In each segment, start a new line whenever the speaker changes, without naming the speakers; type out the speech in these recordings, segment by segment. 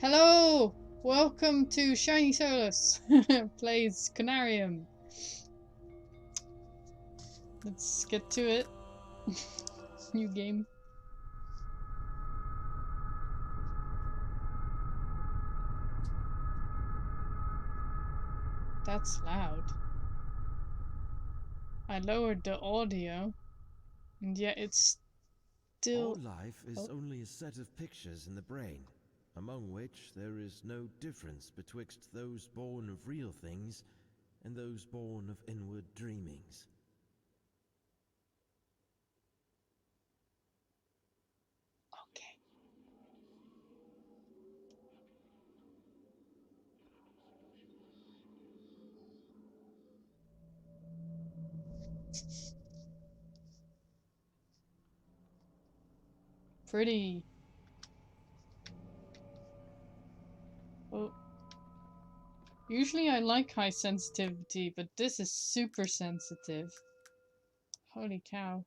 Hello! Welcome to Shiny Solus. Plays Conarium. Let's get to it. New game. That's loud. I lowered the audio, and yet it's still...
All life is only a set of pictures in the brain, among which there is no difference betwixt those born of real things and those born of inward dreamings.
Okay. Pretty. Oh. Usually I like high sensitivity, but this is super sensitive. Holy cow.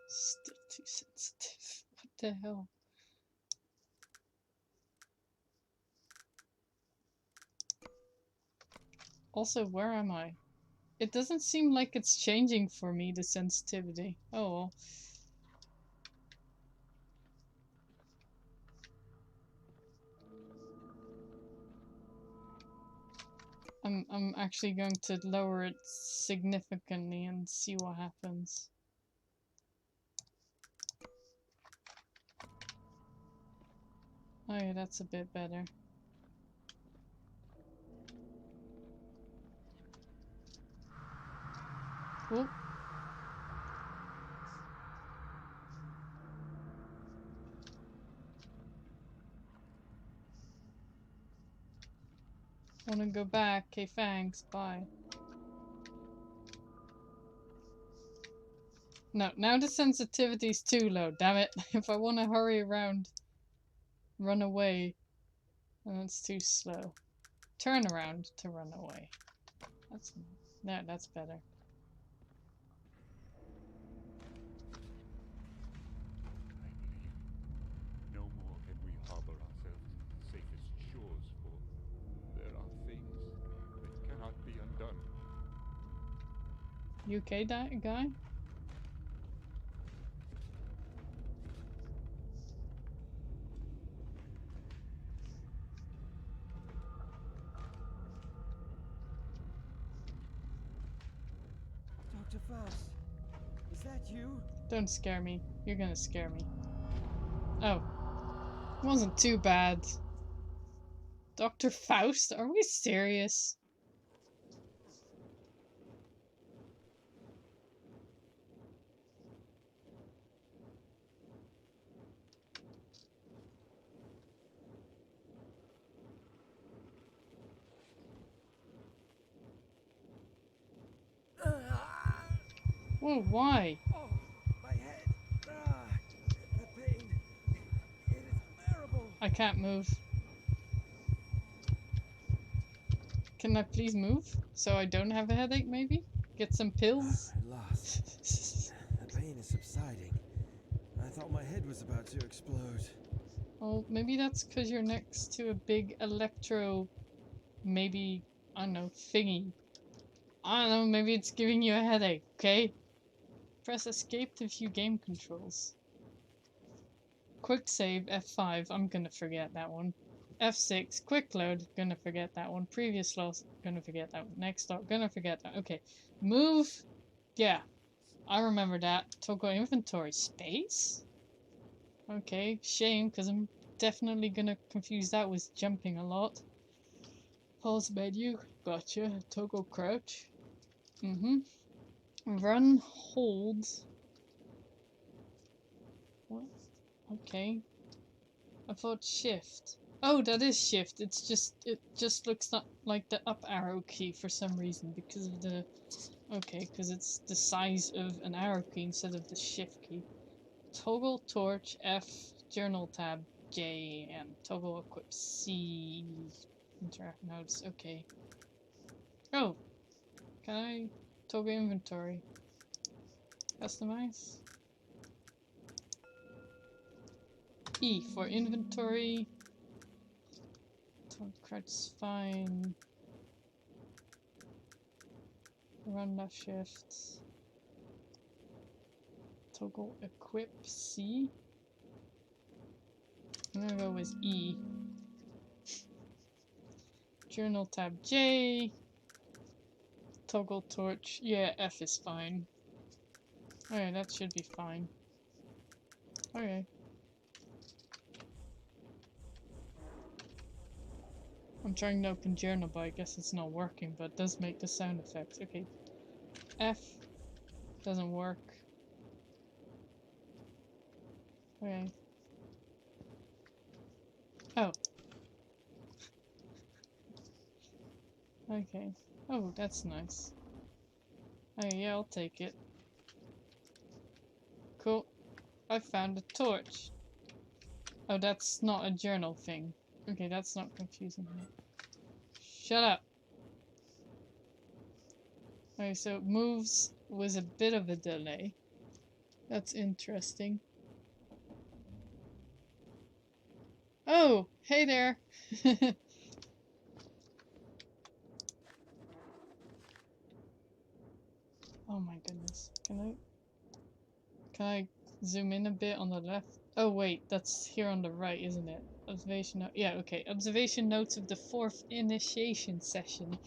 Still too sensitive. What the hell? Also, where am I? It doesn't seem like it's changing for me, the sensitivity. Oh well. I'm actually going to lower it significantly and see what happens. Oh yeah, that's a bit better. Whoop. Wanna go back? Okay, thanks. Bye. No, now the sensitivity's too low. Damn it! If I want to hurry around, run away, then it's too slow. Turn around to run away. That's better.
No more can we harbor ourselves in the safest shores, for there are things that cannot be undone.
You okay, that guy?
Dr. Faust, is that you?
Don't scare me. You're gonna scare me. Oh. It wasn't too bad. Dr. Faust? Are we serious? Whoa, why?
Oh, my head! The pain! It is unbearable!
I can't move. Can I please move? So I don't have a headache, maybe? Get some pills?
At last, the pain is subsiding. I thought my head was about to explode.
Oh, maybe that's because you're next to a big electro... Maybe, I don't know, thingy. I don't know, maybe it's giving you a headache, okay? Press escape to view game controls. Quick save, F5, I'm gonna forget that one. F6, quick load, gonna forget that one. Previous loss, gonna forget that one. Next stop, gonna forget that. Okay. Move, yeah, I remember that. Toggle inventory, space? Okay, shame, because I'm definitely gonna confuse that with jumping a lot. Pause menu, gotcha. Toggle crouch. Run, hold. What? Okay. I thought shift. Oh, that is shift. It just looks not like the up arrow key for some reason because of the... Okay, because it's the size of an arrow key instead of the shift key. Toggle torch F, journal tab J, and toggle equip C. Interact nodes. Okay. Oh, can I toggle inventory? Customize. E for inventory. Credit's fine. Run left shift. Toggle equip C. I'm gonna go with E. Journal tab J. Toggle torch. Yeah, F is fine. Okay, that should be fine. Okay. I'm trying to open journal, but I guess it's not working, but it does make the sound effect. Okay. F doesn't work. Okay. Oh. Okay. Oh, that's nice. Oh yeah, I'll take it. Cool. I found a torch. Oh, that's not a journal thing. Okay, that's not confusing me. Shut up. Okay, so it moves with a bit of a delay. That's interesting. Oh, hey there. Oh my goodness. Can I zoom in a bit on the left? Oh wait, that's here on the right, isn't it? Observation note. Yeah, okay. Observation notes of the 4th initiation session.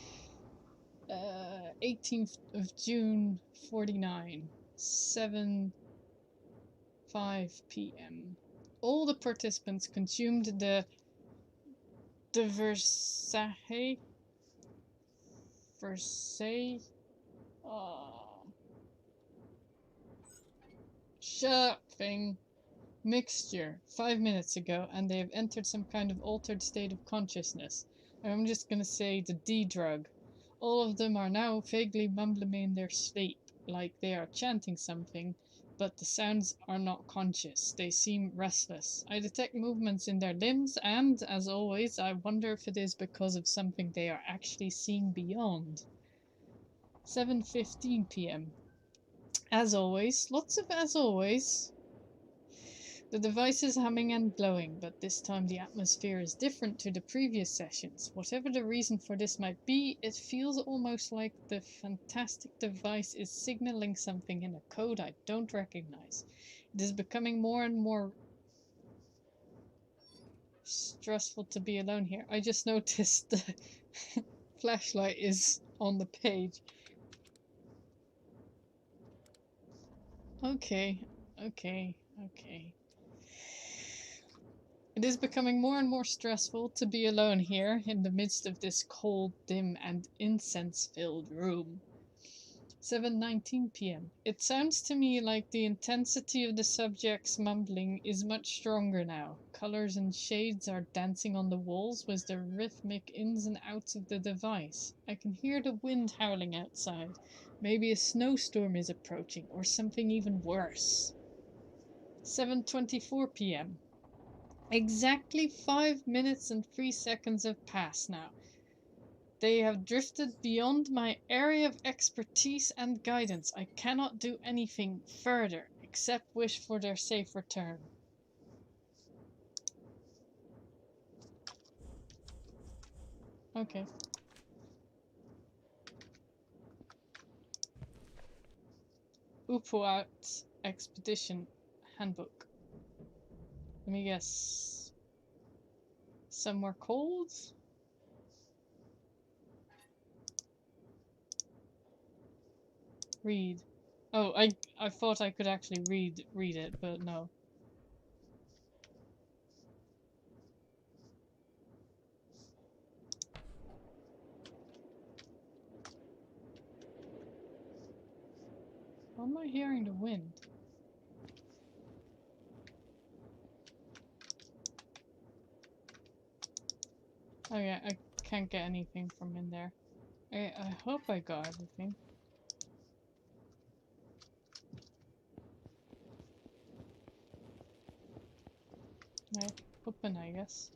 18th of June, 49. 7:05 p.m. All the participants consumed the Versailles. Shut up, thing. Mixture 5 minutes ago, and they have entered some kind of altered state of consciousness. I'm just gonna say the D drug. All of them are now vaguely mumbling in their sleep, like they are chanting something, but the sounds are not conscious. They seem restless. I detect movements in their limbs, and, as always, I wonder if it is because of something they are actually seeing beyond. 7:15 p.m. As always, lots of as always. The device is humming and glowing, but this time the atmosphere is different to the previous sessions. Whatever the reason for this might be, it feels almost like the fantastic device is signaling something in a code I don't recognize. It is becoming more and more stressful to be alone here. I just noticed the flashlight is on the page. Okay. It is becoming more and more stressful to be alone here in the midst of this cold, dim, and incense-filled room. 7:19 p.m. It sounds to me like the intensity of the subject's mumbling is much stronger now. Colors and shades are dancing on the walls with the rhythmic ins and outs of the device. I can hear the wind howling outside. Maybe a snowstorm is approaching, or something even worse. 7:24 p.m. Exactly 5 minutes and 3 seconds have passed now. They have drifted beyond my area of expertise and guidance. I cannot do anything further except wish for their safe return. Okay. Upuat Expedition Handbook. Let me guess. Somewhere cold? Read. Oh, I thought I could actually read it, but no. Why am I hearing the wind? Oh yeah, I can't get anything from in there. I hope I got everything. Right, open, I guess.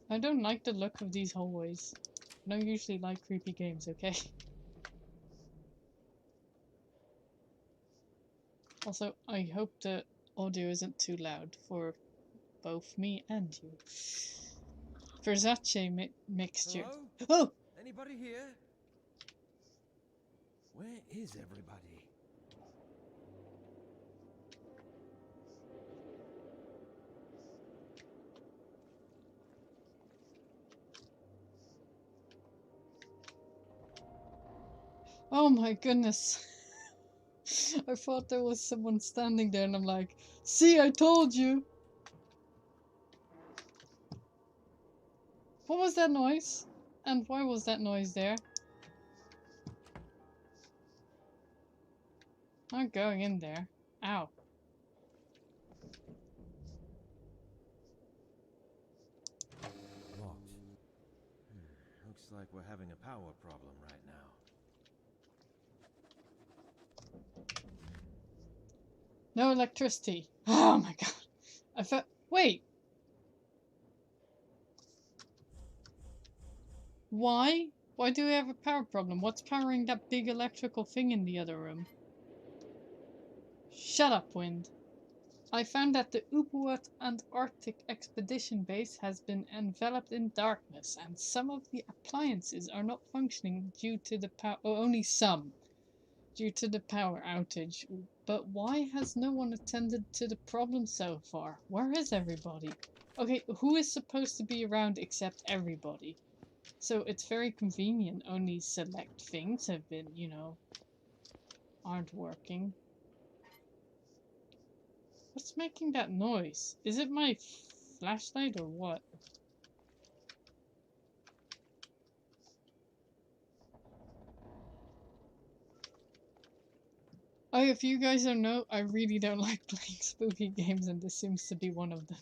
I don't like the look of these hallways. I don't usually like creepy games, okay? Also, I hope the audio isn't too loud for both me and you. Versace mixture.
Hello?
Oh!
Anybody here? Where is everybody?
Oh my goodness. I thought there was someone standing there and I'm like, see, I told you! What was that noise? And why was that noise there? I'm not going in there. Ow.
Locked. Looks like we're having a power problem right now.
No electricity. Oh my god. I felt. Wait! Why? Why do we have a power problem? What's powering that big electrical thing in the other room? Shut up, wind. I found that the Upuat Antarctic Expedition Base has been enveloped in darkness, and some of the appliances are not functioning due to the power. Oh, only some. Due to the power outage. But why has no one attended to the problem so far? Where is everybody? Okay, who is supposed to be around except everybody? So it's very convenient. Only select things have been, you know, aren't working. What's making that noise? Is it my flashlight or what? Oh, if you guys don't know, I really don't like playing spooky games, and this seems to be one of them.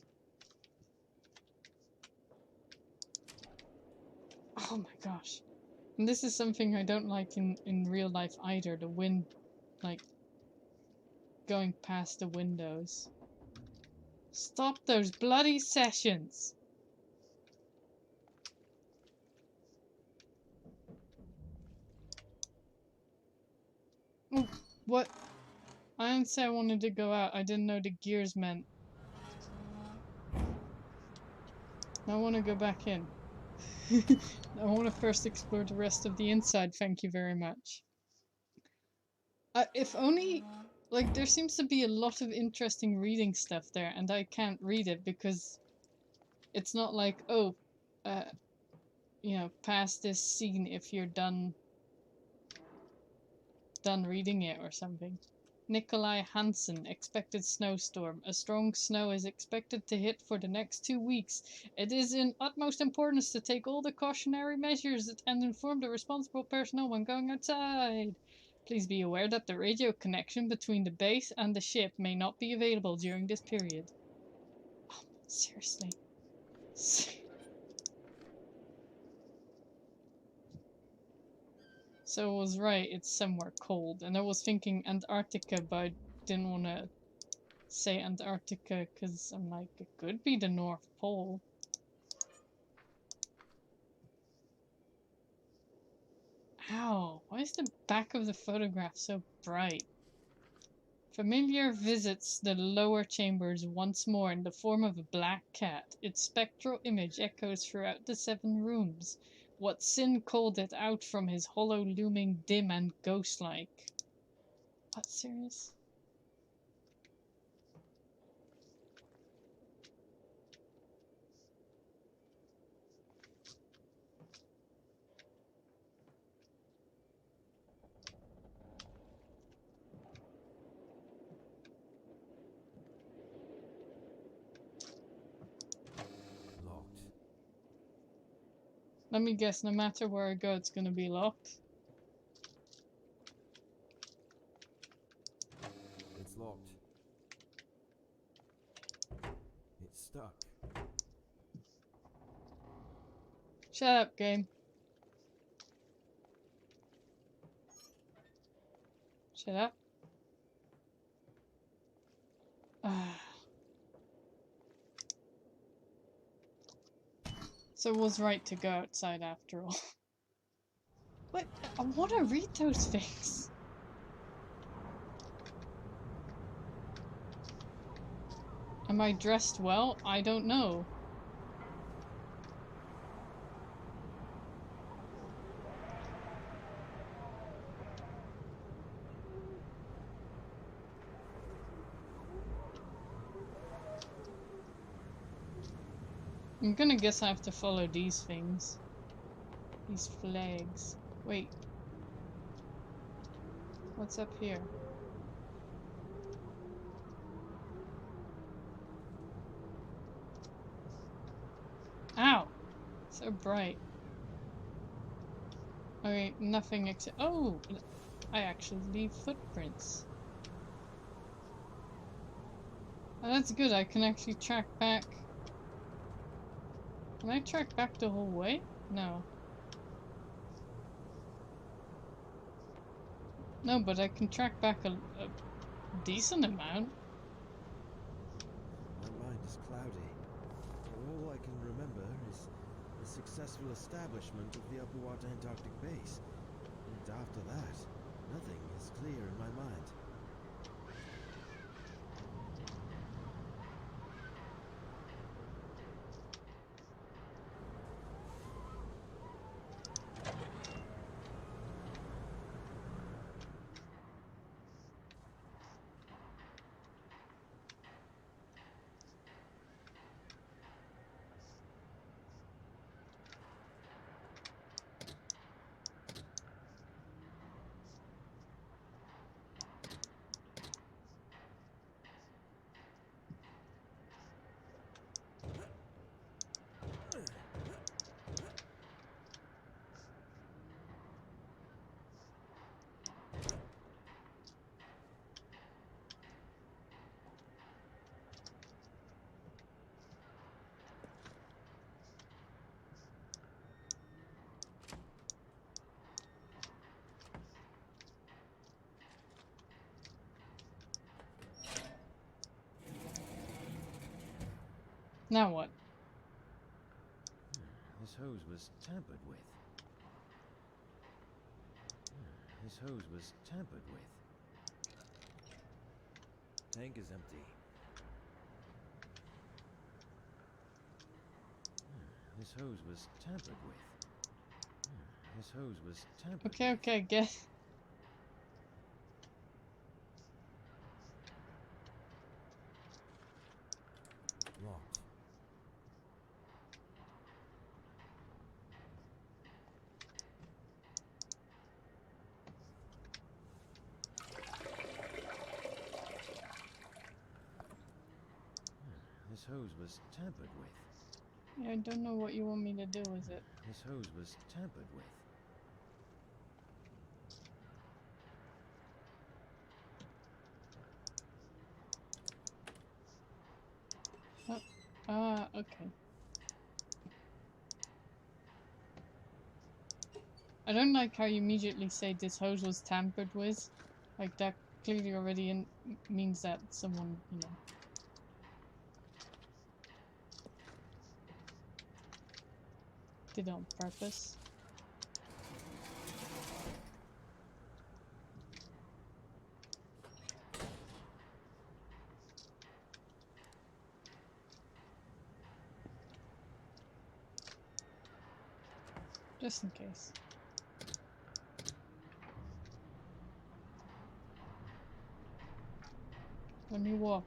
Oh my gosh. And this is something I don't like in real life either. The wind, like, going past the windows. Stop those bloody sessions! Oh, what? I didn't say I wanted to go out. I didn't know the gears meant. I want to go back in. I want to first explore the rest of the inside, thank you very much. If only, like, there seems to be a lot of interesting reading stuff there, and I can't read it because it's not like, oh, you know, pass this scene if you're done reading it or something. Nikolai Hansen, expected snowstorm. A strong snow is expected to hit for the next 2 weeks. It is in utmost importance to take all the cautionary measures and inform the responsible personnel when going outside. Please be aware that the radio connection between the base and the ship may not be available during this period. Oh, seriously. So I was right, it's somewhere cold. And I was thinking Antarctica, but I didn't want to say Antarctica because I'm like, it could be the North Pole. Ow, why is the back of the photograph so bright? Familiar visits the lower chambers once more in the form of a black cat. Its spectral image echoes throughout the 7 rooms. What Sin called it out from his hollow looming dim and ghost-like. What, serious?
Locked.
Let me guess, no matter where I go, it's gonna be locked.
It's locked. It's stuck.
Shut up, game. Shut up. So it was right to go outside after all. What? I want to read those things. Am I dressed well? I don't know. I'm gonna guess I have to follow these things. These flags. Wait. What's up here? Ow! So bright. Okay, nothing except— oh! I actually leave footprints. Oh, that's good, I can actually track back. Can I track back the whole way? No. No, but I can track back a decent amount.
My mind is cloudy. All I can remember is the successful establishment of the Upper Antarctic base. And after that, nothing is clear in my mind.
Now what?
This hose was tampered with. This hose was tampered with. Tank is empty. This hose was tampered with. This hose was tampered with.
Okay, get.
Locked. This hose was tampered with.
Yeah, I don't know what you want me to do with it.
This hose was tampered with.
Okay. I don't like how you immediately say this hose was tampered with. Like, that clearly already means that someone, you know. Did it on purpose. Just in case. Let me walk.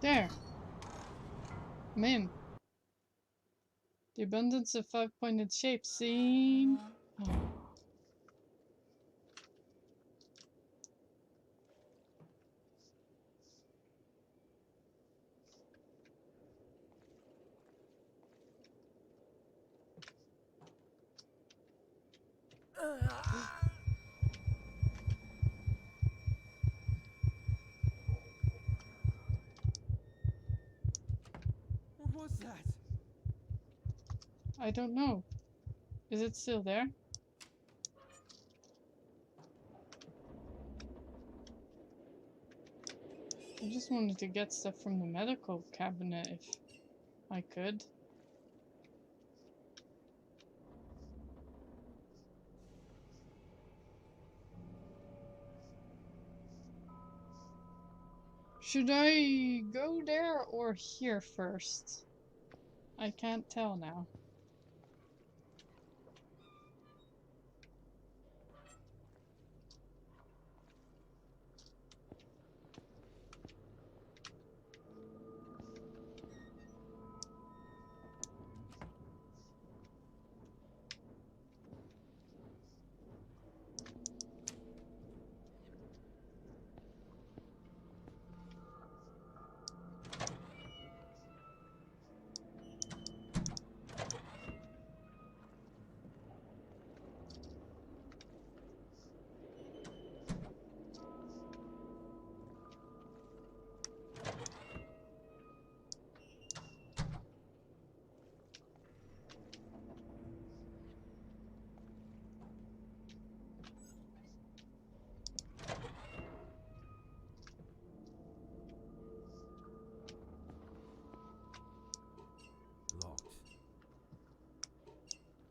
There. I'm in. The abundance of five-pointed shapes seen. Oh.
What was that?
I don't know. Is it still there? I just wanted to get stuff from the medical cabinet if I could. Should I go there or here first? I can't tell now.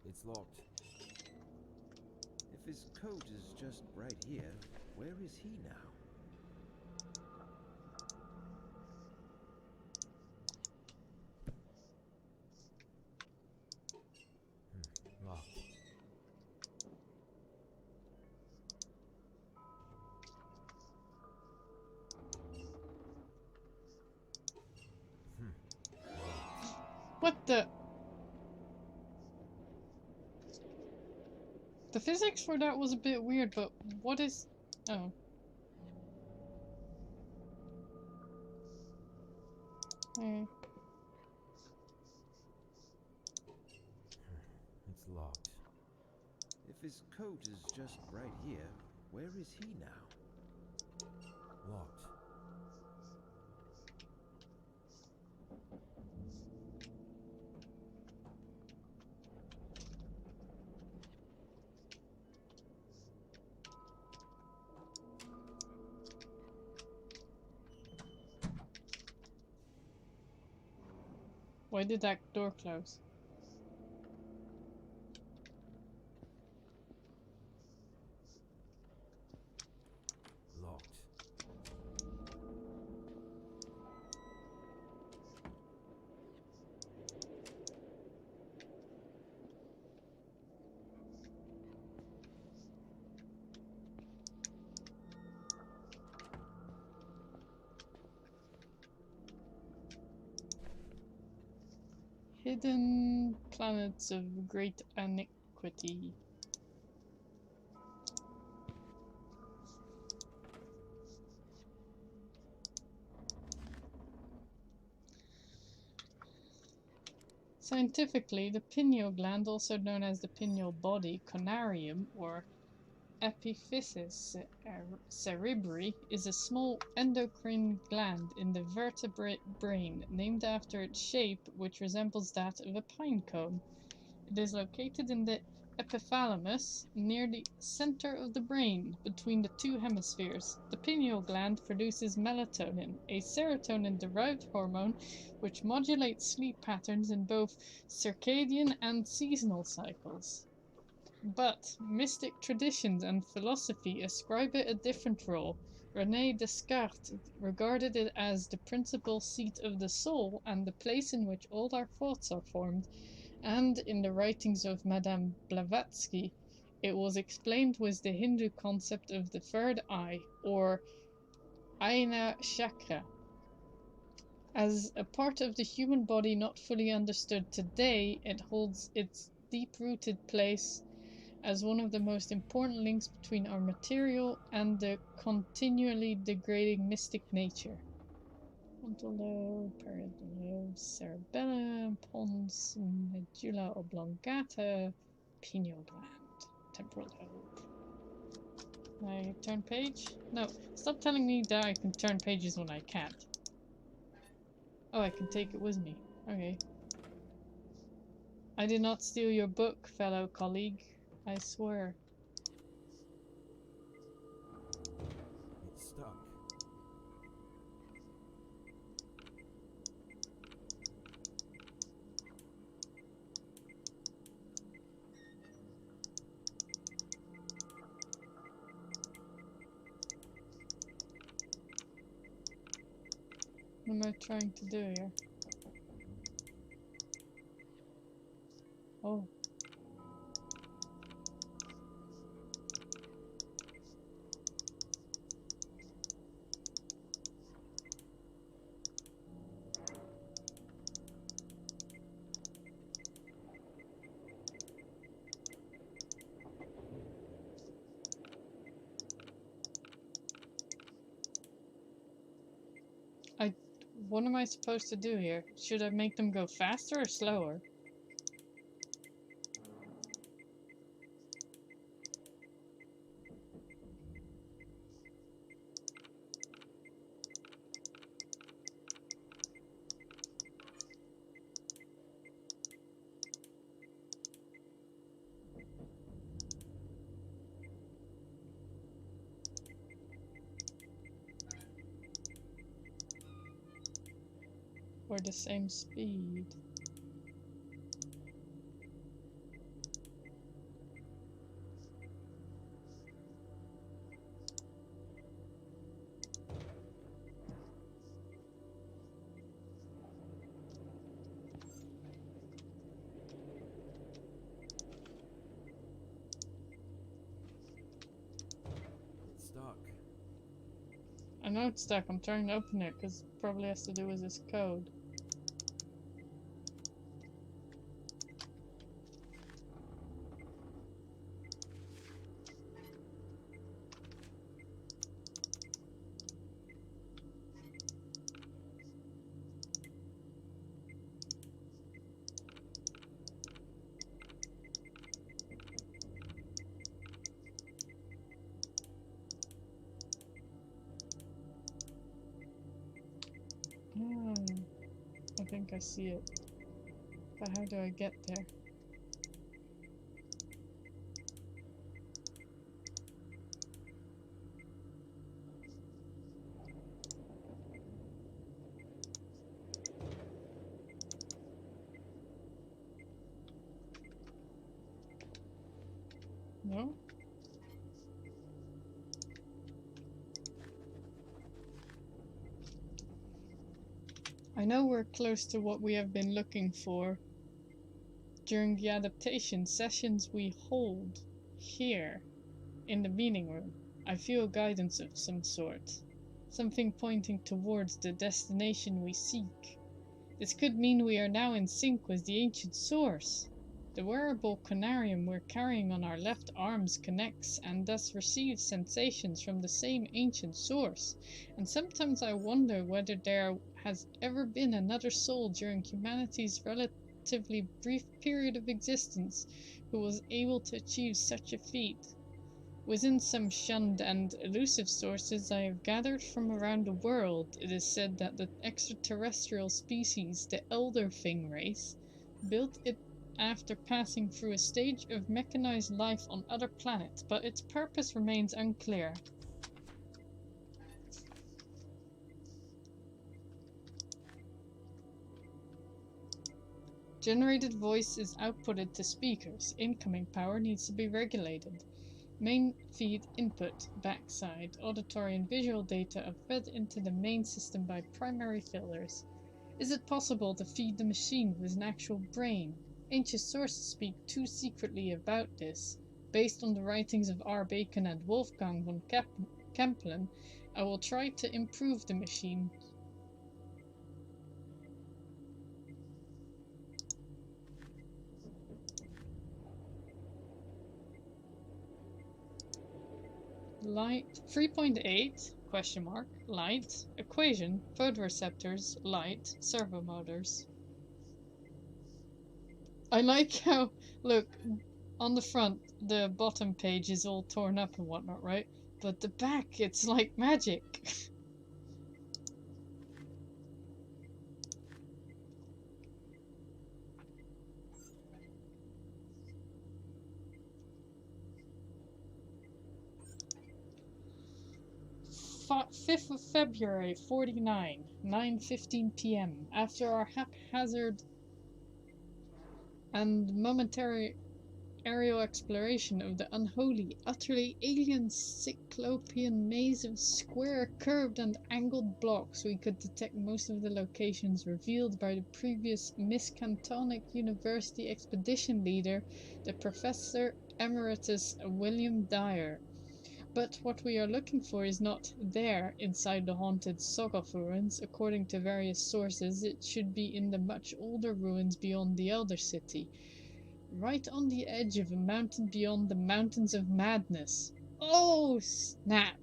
It's locked. If his coat is just right here, where is he now? Locked.
What the? The physics for that was a bit weird, but what is... Oh. Okay.
It's locked. If his coat is just right here, where is he now? Locked.
Why did that door close?
Locked.
Hidden planets of great iniquity. Scientifically, the pineal gland, also known as the pineal body, Conarium, or epiphysis cerebri, is a small endocrine gland in the vertebrate brain, named after its shape, which resembles that of a pine cone. It is located in the epithalamus, near the center of the brain, between the two hemispheres. The pineal gland produces melatonin, a serotonin-derived hormone which modulates sleep patterns in both circadian and seasonal cycles. But mystic traditions and philosophy ascribe it a different role. René Descartes regarded it as the principal seat of the soul and the place in which all our thoughts are formed, and in the writings of Madame Blavatsky, it was explained with the Hindu concept of the third eye, or Ajna chakra. As a part of the human body not fully understood today, it holds its deep-rooted place as one of the most important links between our material and the continually degrading mystic nature. Frontal lobe, parietal lobe, cerebellum, pons, medulla oblongata, pineal gland, temporal lobe. Can I turn page? No, stop telling me that I can turn pages when I can't. Oh, I can take it with me. Okay. I did not steal your book, fellow colleague. I swear.
It's stuck.
What am I trying to do here? Oh. What am I supposed to do here? Should I make them go faster or slower? Or the same speed?
It's stuck.
I know it's stuck. I'm trying to open it because it probably has to do with this code. I think I see it. But how do I get there? No? I know we're close to what we have been looking for during the adaptation sessions we hold here in the meeting room. I feel guidance of some sort, something pointing towards the destination we seek. This could mean we are now in sync with the ancient source. The wearable Conarium we're carrying on our left arms connects and thus receives sensations from the same ancient source. And sometimes I wonder whether there has ever been another soul during humanity's relatively brief period of existence who was able to achieve such a feat. Within some shunned and elusive sources I have gathered from around the world, it is said that the extraterrestrial species, the Elder Thing race, built it after passing through a stage of mechanized life on other planets, but its purpose remains unclear. Generated voice is outputted to speakers. Incoming power needs to be regulated. Main feed input, backside. Auditory and visual data are fed into the main system by primary filters. Is it possible to feed the machine with an actual brain? Ancient sources speak too secretly about this. Based on the writings of R. Bacon and Wolfgang von Kempelen, I will try to improve the machine. Light 3.8 question mark light equation photoreceptors light servo motors. I like how, look, on the front the bottom page is all torn up and whatnot, right? But the back, it's like magic. 5th of February, 49, 9:15 p.m. After our haphazard and momentary aerial exploration of the unholy, utterly alien cyclopean maze of square, curved, and angled blocks, we could detect most of the locations revealed by the previous Miskatonic University expedition leader, the Professor Emeritus William Dyer. But what we are looking for is not there, inside the haunted Soggoth ruins. According to various sources, it should be in the much older ruins beyond the Elder City, right on the edge of a mountain beyond the Mountains of Madness. Oh, snap!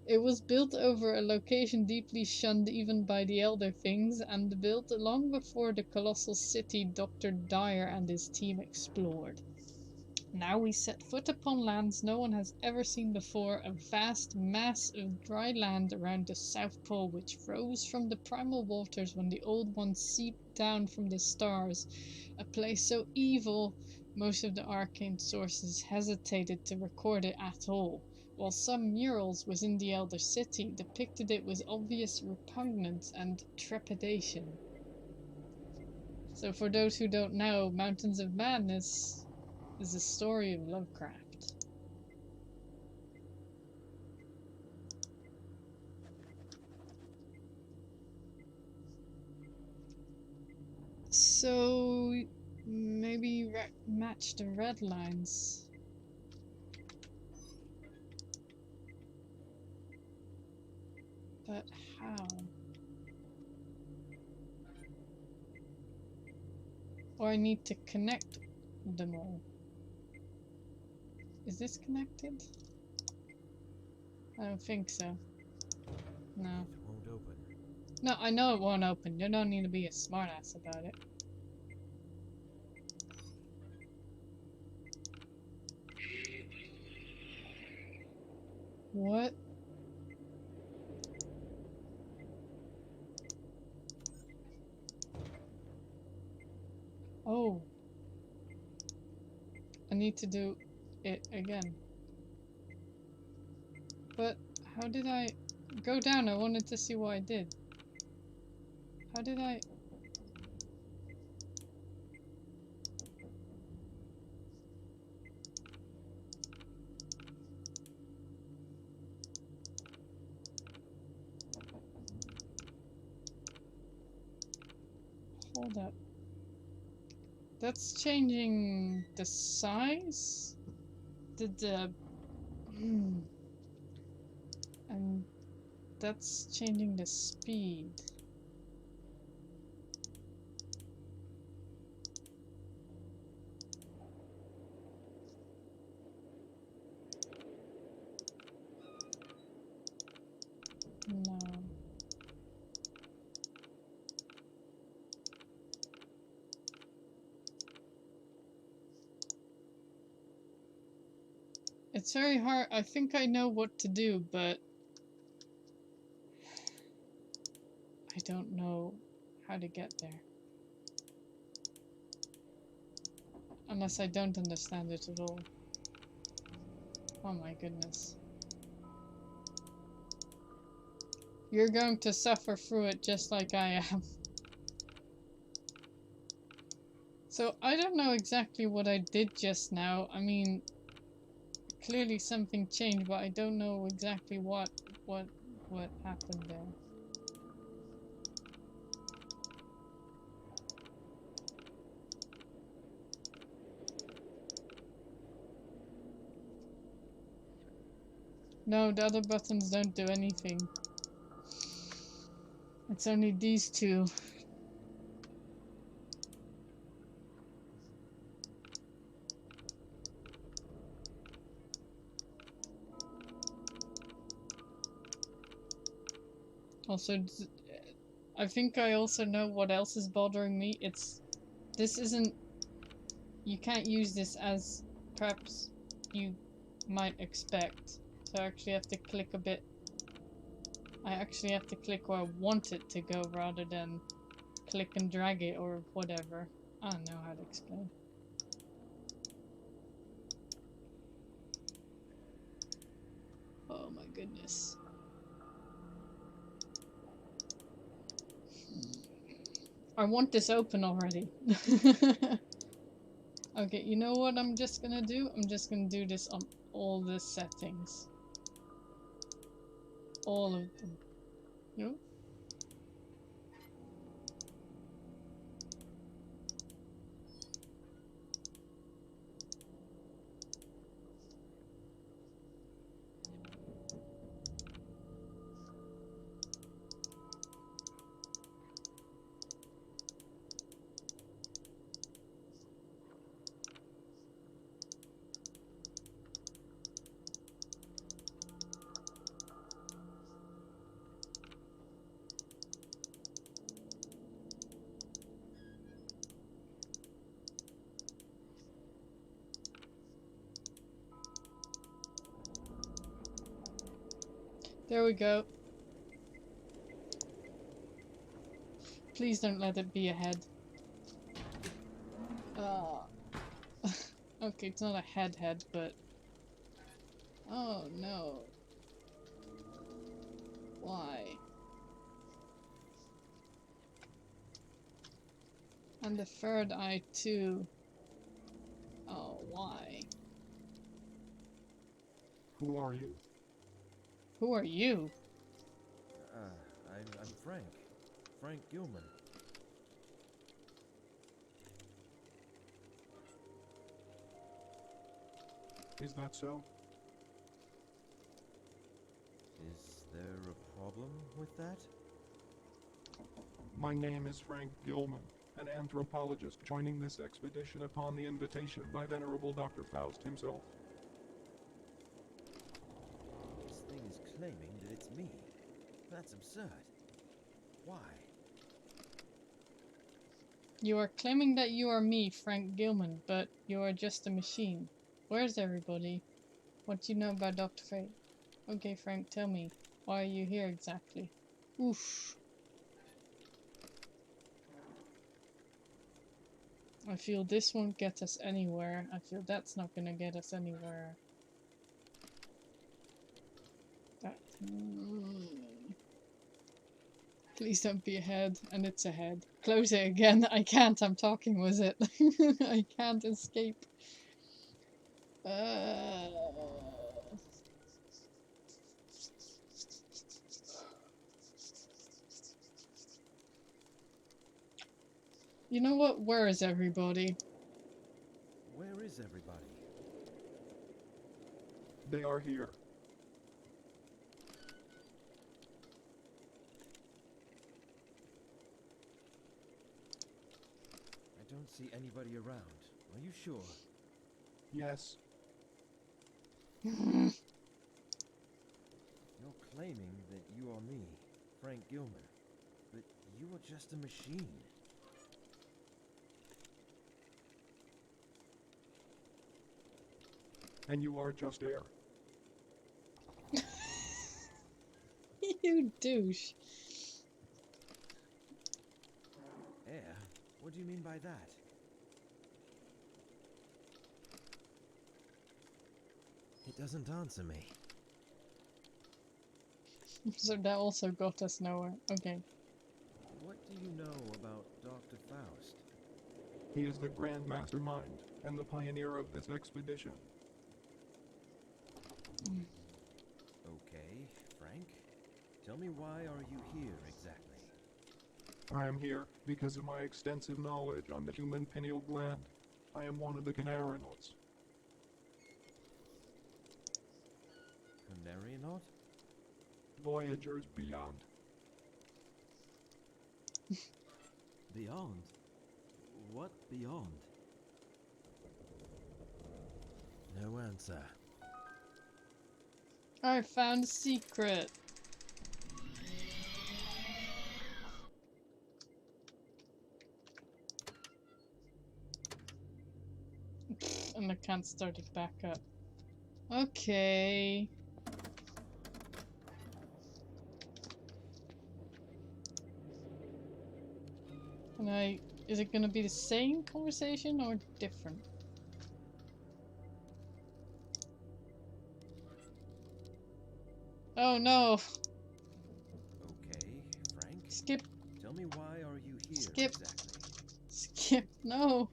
It was built over a location deeply shunned even by the Elder Things, and built long before the colossal city Dr. Dyer and his team explored. Now we set foot upon lands no one has ever seen before, a vast mass of dry land around the South Pole which rose from the primal waters when the Old Ones seeped down from the stars, a place so evil most of the arcane sources hesitated to record it at all, while some murals within the Elder City depicted it with obvious repugnance and trepidation. So for those who don't know, Mountains of Madness is a story of Lovecraft. So maybe match the red lines. But how? Or I need to connect them all. Is this connected? I don't think so. No.
It won't open.
No, I know it won't open. You don't need to be a smartass about it. What? Oh. I need to do it again. But how did I go down? I wanted to see what I did. How did I... Hold up. That's changing the size? And that's changing the speed. No. It's very hard. I think I know what to do, but I don't know how to get there. Unless I don't understand it at all. Oh my goodness. You're going to suffer through it just like I am. So I don't know exactly what I did just now. I mean, clearly something changed, but I don't know exactly what happened there. No, the other buttons don't do anything. It's only these two. Also, I think I also know what else is bothering me. This isn't, you can't use this as perhaps you might expect. So I actually have to click a bit. I actually have to click where I want it to go rather than click and drag it or whatever. I don't know how to explain. Oh my goodness. I want this open already. Okay, you know what I'm just gonna do? I'm just gonna do this on all the settings. All of them. No? There we go. Please don't let it be a head. Okay, it's not a head, but... Oh no. Why? And the third eye too. Oh, why?
Who are you?
Who are you?
I'm Frank. Frank Gilman.
Is that so?
Is there a problem with that?
My name is Frank Gilman, an anthropologist joining this expedition upon the invitation by Venerable Dr. Faust himself.
This thing is claiming that it's me. That's absurd. Why?
You are claiming that you are me, Frank Gilman, but you are just a machine. Where's everybody? What do you know about Dr. Fate? Okay, Frank, tell me. Why are you here exactly? Oof. I feel this won't get us anywhere. I feel that's not gonna get us anywhere. That... Please don't be a head, and it's a head. Close it again. I can't, I'm talking with it. I can't escape. You know what? Where is everybody?
Where is everybody?
They are here.
I don't see anybody around. Are you sure?
Yes,
You're claiming that you are me, Frank Gilman, but you are just a machine.
and you are just air.
You douche.
Air? What do you mean by that? It doesn't answer me.
So that also got us nowhere. Okay.
What do you know about Dr. Faust?
He is the grand mastermind and the pioneer of this expedition.
Okay, Frank. Tell me, why are you here exactly?
I am here because of my extensive knowledge on the human pineal gland. I am one of the Conarians.
Conarium?
Voyagers beyond.
Beyond? What beyond? No answer.
I found a secret. And I can't start it back up. Okay. And is it gonna be the same conversation or different? Oh no!
Okay, Frank.
Skip,
Tell me, why are you here
Skip.
exactly?
skip, no!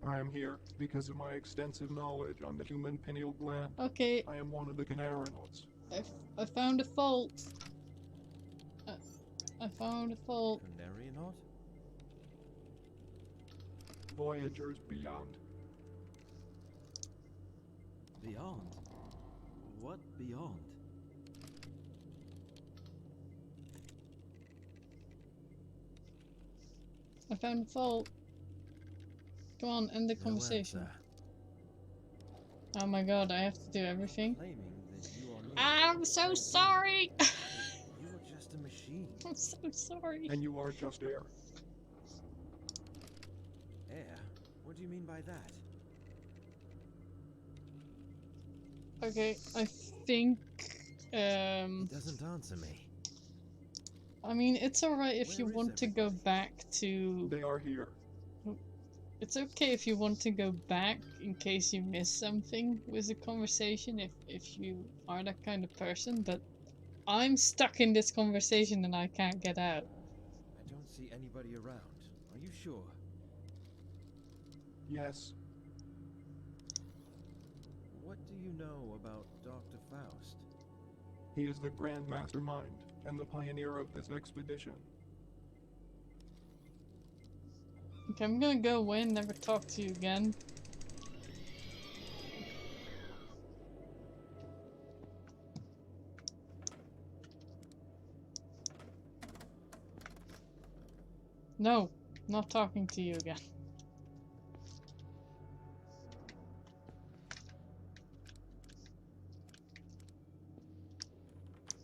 I am here because of my extensive knowledge on the human pineal gland.
Okay,
I am one of the Conariums.
I found a fault. I, I found a fault.
Conarium?
Voyagers beyond.
Beyond? What beyond?
I found a fault. Come on, end the
No
conversation.
answer.
Oh my god, I have to do everything.
Claiming that you are me.
I'm so
Frank,
sorry!
you are just a machine.
I'm so sorry.
And you are just air.
Air? What do you mean by that?
Okay, I think...
It doesn't answer me.
I mean, it's alright if you
Where is
want to go
everybody?
back to...
They are here.
It's okay if you want to go back in case you miss something with the conversation, if you are that kind of person, but I'm stuck in this conversation and I can't get out.
I don't see anybody around. Are you sure?
Yes.
What do you know about Dr. Faust?
He is the grand mastermind and the pioneer of this expedition.
Okay, I'm gonna go away and never talk to you again. No, not talking to you again.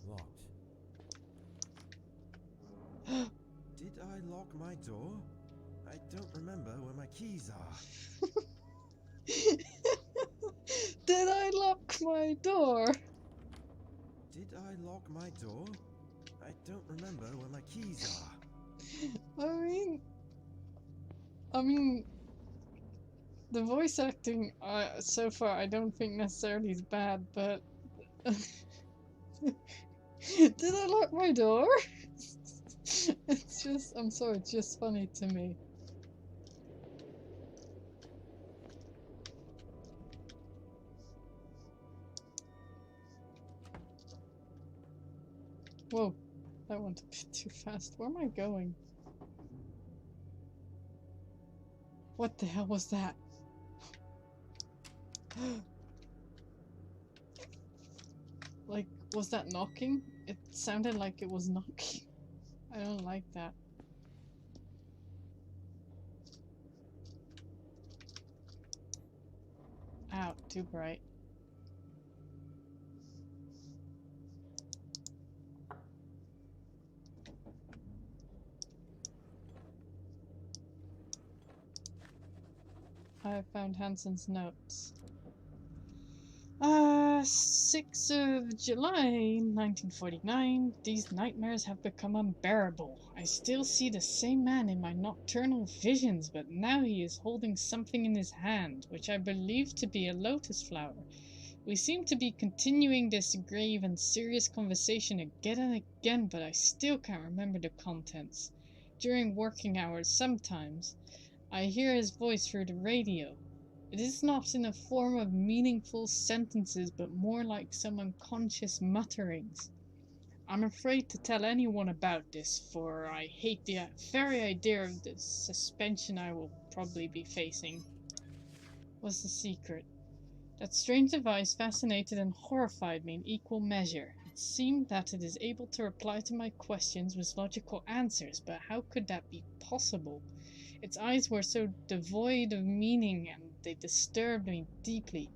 Locked. Did I lock my door? I don't remember where my keys are.
Did I lock my door?
Did I lock my door? I don't remember where my keys are.
I mean, the voice acting so far I don't think necessarily is bad, but did I lock my door? It's just, I'm sorry, it's just funny to me. Whoa, that went a bit too fast. Where am I going? What the hell was that? Like, was that knocking? It sounded like it was knocking. I don't like that. Ow, too bright. I found Hansen's notes. 6th of July, 1949. These nightmares have become unbearable. I still see the same man in my nocturnal visions, but now he is holding something in his hand, which I believe to be a lotus flower. We seem to be continuing this grave and serious conversation again and again, but I still can't remember the contents. During working hours, sometimes, I hear his voice through the radio. It is not in the form of meaningful sentences, but more like some unconscious mutterings. I'm afraid to tell anyone about this, for I hate the very idea of the suspension I will probably be facing. Was the secret. That strange device fascinated and horrified me in equal measure. It seemed that it is able to reply to my questions with logical answers, but how could that be possible? Its eyes were so devoid of meaning, and they disturbed me deeply.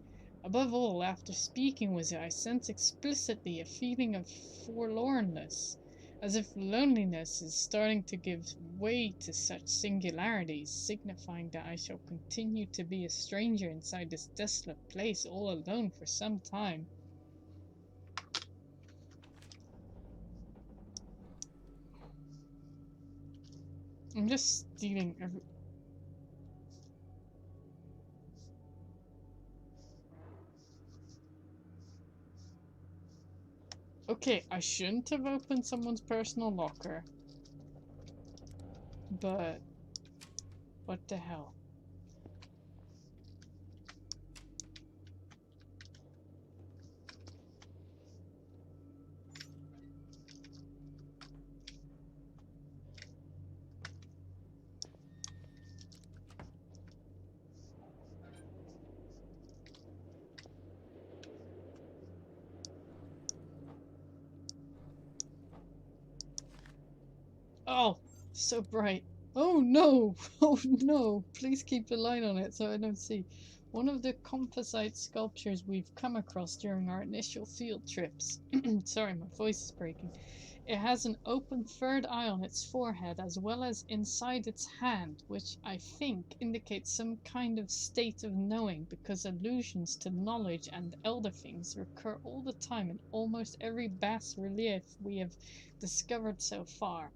Above all, after speaking with it, I sensed explicitly a feeling of forlornness, as if loneliness is starting to give way to such singularities, signifying that I shall continue to be a stranger inside this desolate place all alone for some time. I'm just stealing every... Okay, I shouldn't have opened someone's personal locker. But what the hell? Oh, so bright. Oh no! Oh no! Please keep a light on it so I don't see. One of the composite sculptures we've come across during our initial field trips. Sorry, my voice is breaking. It has an open third eye on its forehead as well as inside its hand, which I think indicates some kind of state of knowing because allusions to knowledge and elder things recur all the time in almost every bas relief we have discovered so far.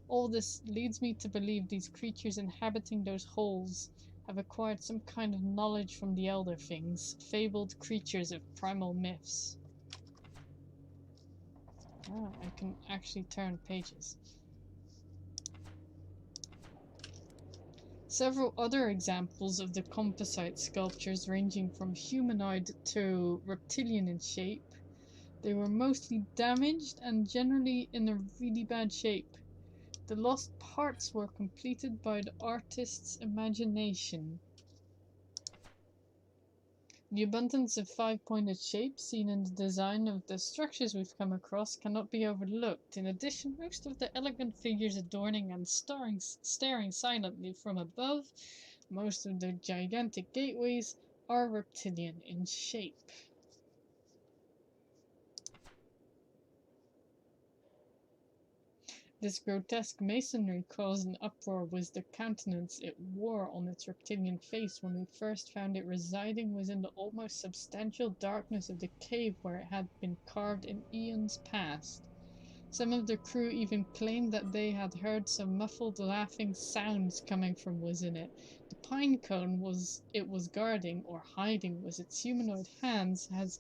All this leads me to believe these creatures inhabiting those holes have acquired some kind of knowledge from the elder things, fabled creatures of primal myths. Ah, I can actually turn pages. Several other examples of the composite sculptures ranging from humanoid to reptilian in shape. They were mostly damaged and generally in a really bad shape. The lost parts were completed by the artist's imagination. The abundance of five-pointed shapes seen in the design of the structures we've come across cannot be overlooked. In addition, most of the elegant figures adorning and staring silently from above, most of the gigantic gateways, are reptilian in shape. This grotesque masonry caused an uproar with the countenance it wore on its reptilian face when we first found it residing within the almost substantial darkness of the cave where it had been carved in eons past. Some of the crew even claimed that they had heard some muffled laughing sounds coming from within it. The pine cone it was guarding or hiding with its humanoid hands has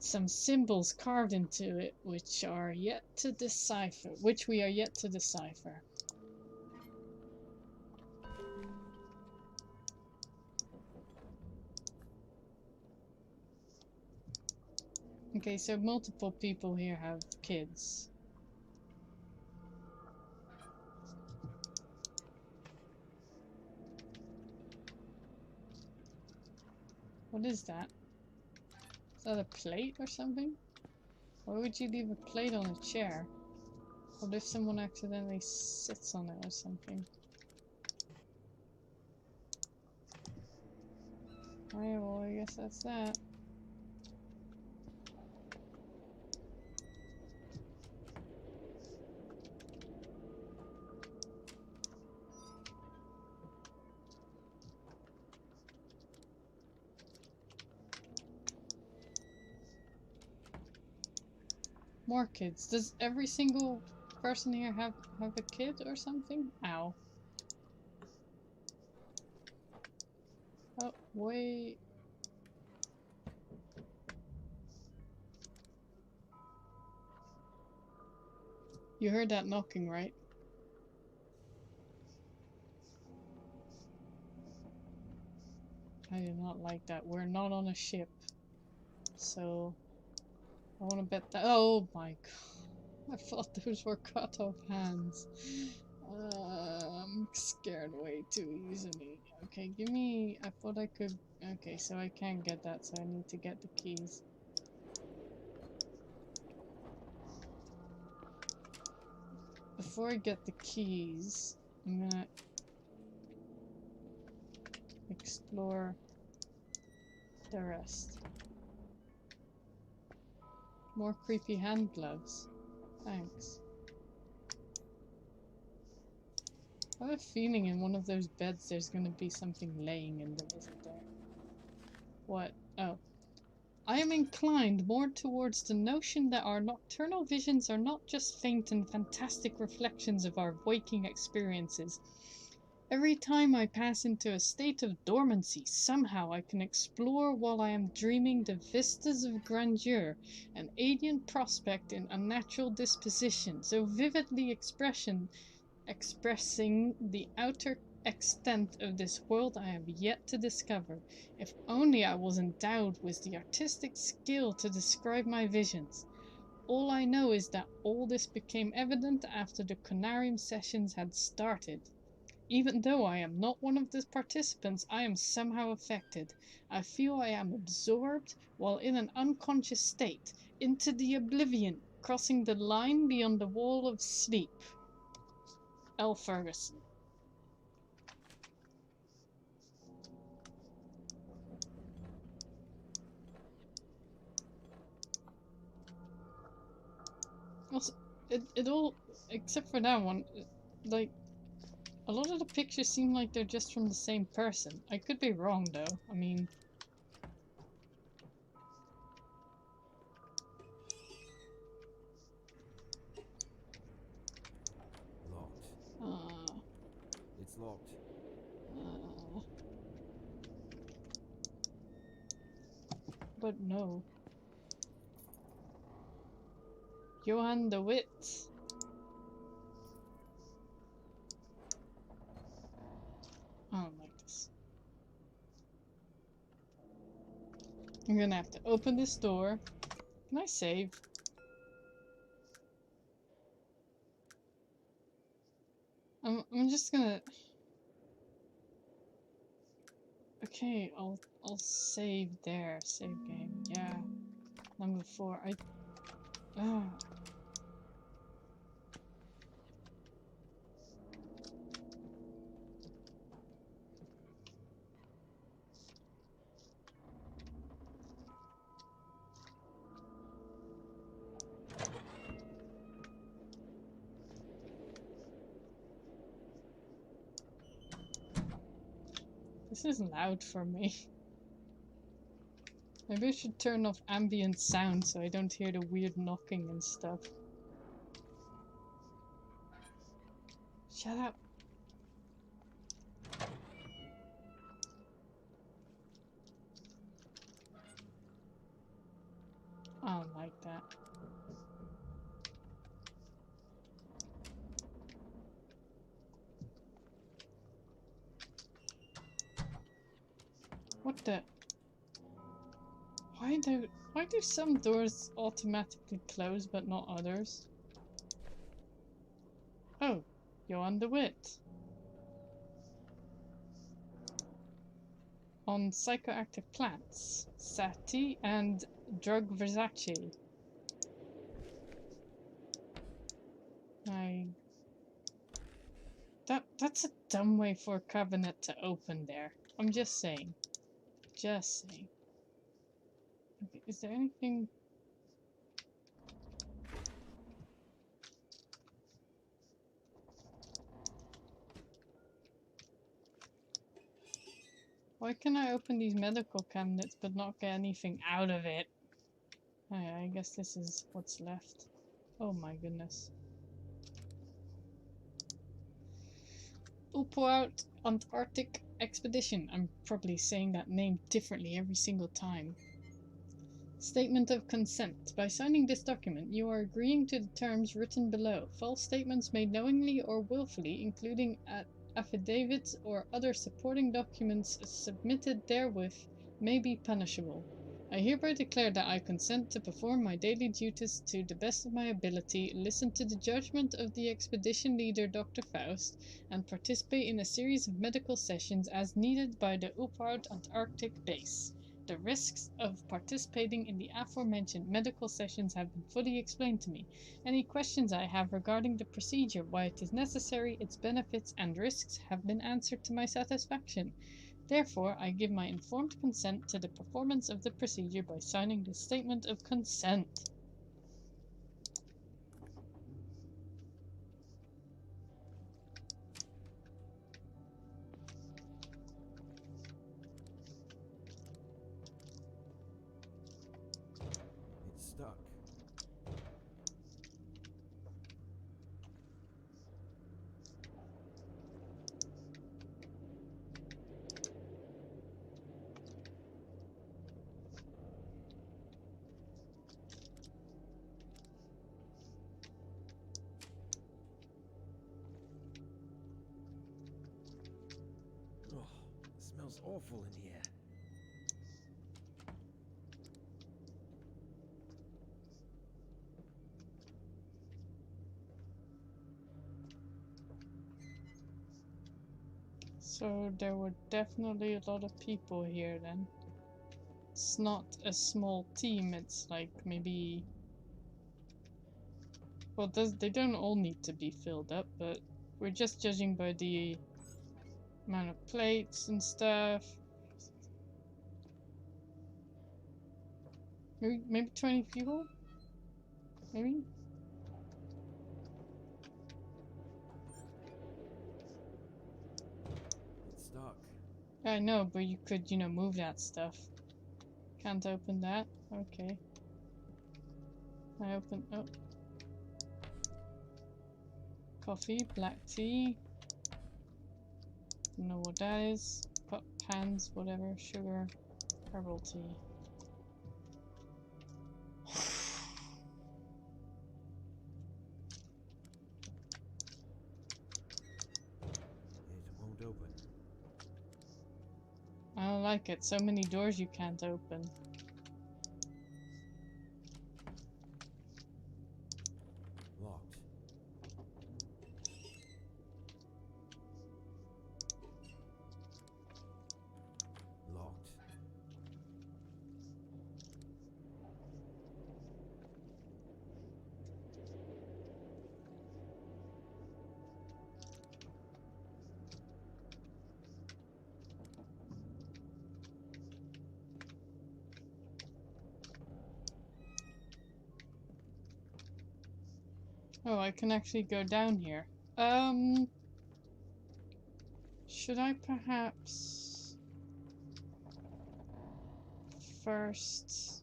some symbols carved into it which we are yet to decipher. Okay, so multiple people here have kids. What is that? Is that a plate or something? Why would you leave a plate on a chair? What if someone accidentally sits on it or something? Oh yeah, well I guess that's that. More kids. Does every single person here have a kid or something? Ow. Oh, wait. You heard that knocking, right? I do not like that. We're not on a ship. So, I want to bet that. Oh my god. I thought those were cut off hands. I'm scared way too easily. Okay, give me. I thought I could. Okay, so I can't get that, so I need to get the keys. Before I get the keys, I'm gonna explore the rest. More creepy hand gloves. Thanks. I have a feeling in one of those beds there's gonna be something laying in them, isn't there? What? Oh. I am inclined more towards the notion that our nocturnal visions are not just faint and fantastic reflections of our waking experiences. Every time I pass into a state of dormancy, somehow I can explore while I am dreaming the vistas of grandeur, an alien prospect in unnatural disposition, so vividly expressing the outer extent of this world I have yet to discover. If only I was endowed with the artistic skill to describe my visions. All I know is that all this became evident after the Conarium sessions had started. Even though I am not one of the participants, I am somehow affected. I feel I am absorbed, while in an unconscious state, into the oblivion, crossing the line beyond the wall of sleep. L. Ferguson. Also, it all, except for that one, like, a lot of the pictures seem like they're just from the same person. I could be wrong, though. I mean...
Locked. It's locked.
But no. Johan de Witt. I don't like this. I'm gonna have to open this door. Can I save? I'm just gonna... Okay, I'll save there. Save game. Yeah. Number 4. Ah. This is loud for me. Maybe I should turn off ambient sound so I don't hear the weird knocking and stuff. Shut up. I don't like that. What the? Why do some doors automatically close but not others? Oh, Johan de Witt. On psychoactive plants, sati and drug Versace. That's a dumb way for a cabinet to open there. I'm just saying. Just saying. Okay, is there anything... Why can I open these medical cabinets but not get anything out of it? Oh yeah, I guess this is what's left. Oh my goodness. Upward Antarctic Expedition. I'm probably saying that name differently every single time. Statement of consent. By signing this document, you are agreeing to the terms written below. False statements made knowingly or willfully, including affidavits or other supporting documents submitted therewith, may be punishable. I hereby declare that I consent to perform my daily duties to the best of my ability, listen to the judgment of the expedition leader, Dr. Faust, and participate in a series of medical sessions as needed by the Upward Antarctic Base. The risks of participating in the aforementioned medical sessions have been fully explained to me. Any questions I have regarding the procedure, why it is necessary, its benefits and risks have been answered to my satisfaction. Therefore, I give my informed consent to the performance of the procedure by signing this statement of consent.
It's stuck. smells awful in here.
So there were definitely a lot of people here then. It's not a small team, it's like maybe... Well, they don't all need to be filled up, but we're just judging by the amount of plates and stuff. Maybe 20 people? Maybe?
It's stuck.
I know, but you could, you know, move that stuff. Can't open that? Okay. I open... Oh. Coffee, black tea. Don't know what that is. Pot, pans, whatever. Sugar. Herbal tea.
It won't open.
I don't like it. So many doors you can't open.
Locked. Locked.
Oh, I can actually go down here. Should I perhaps first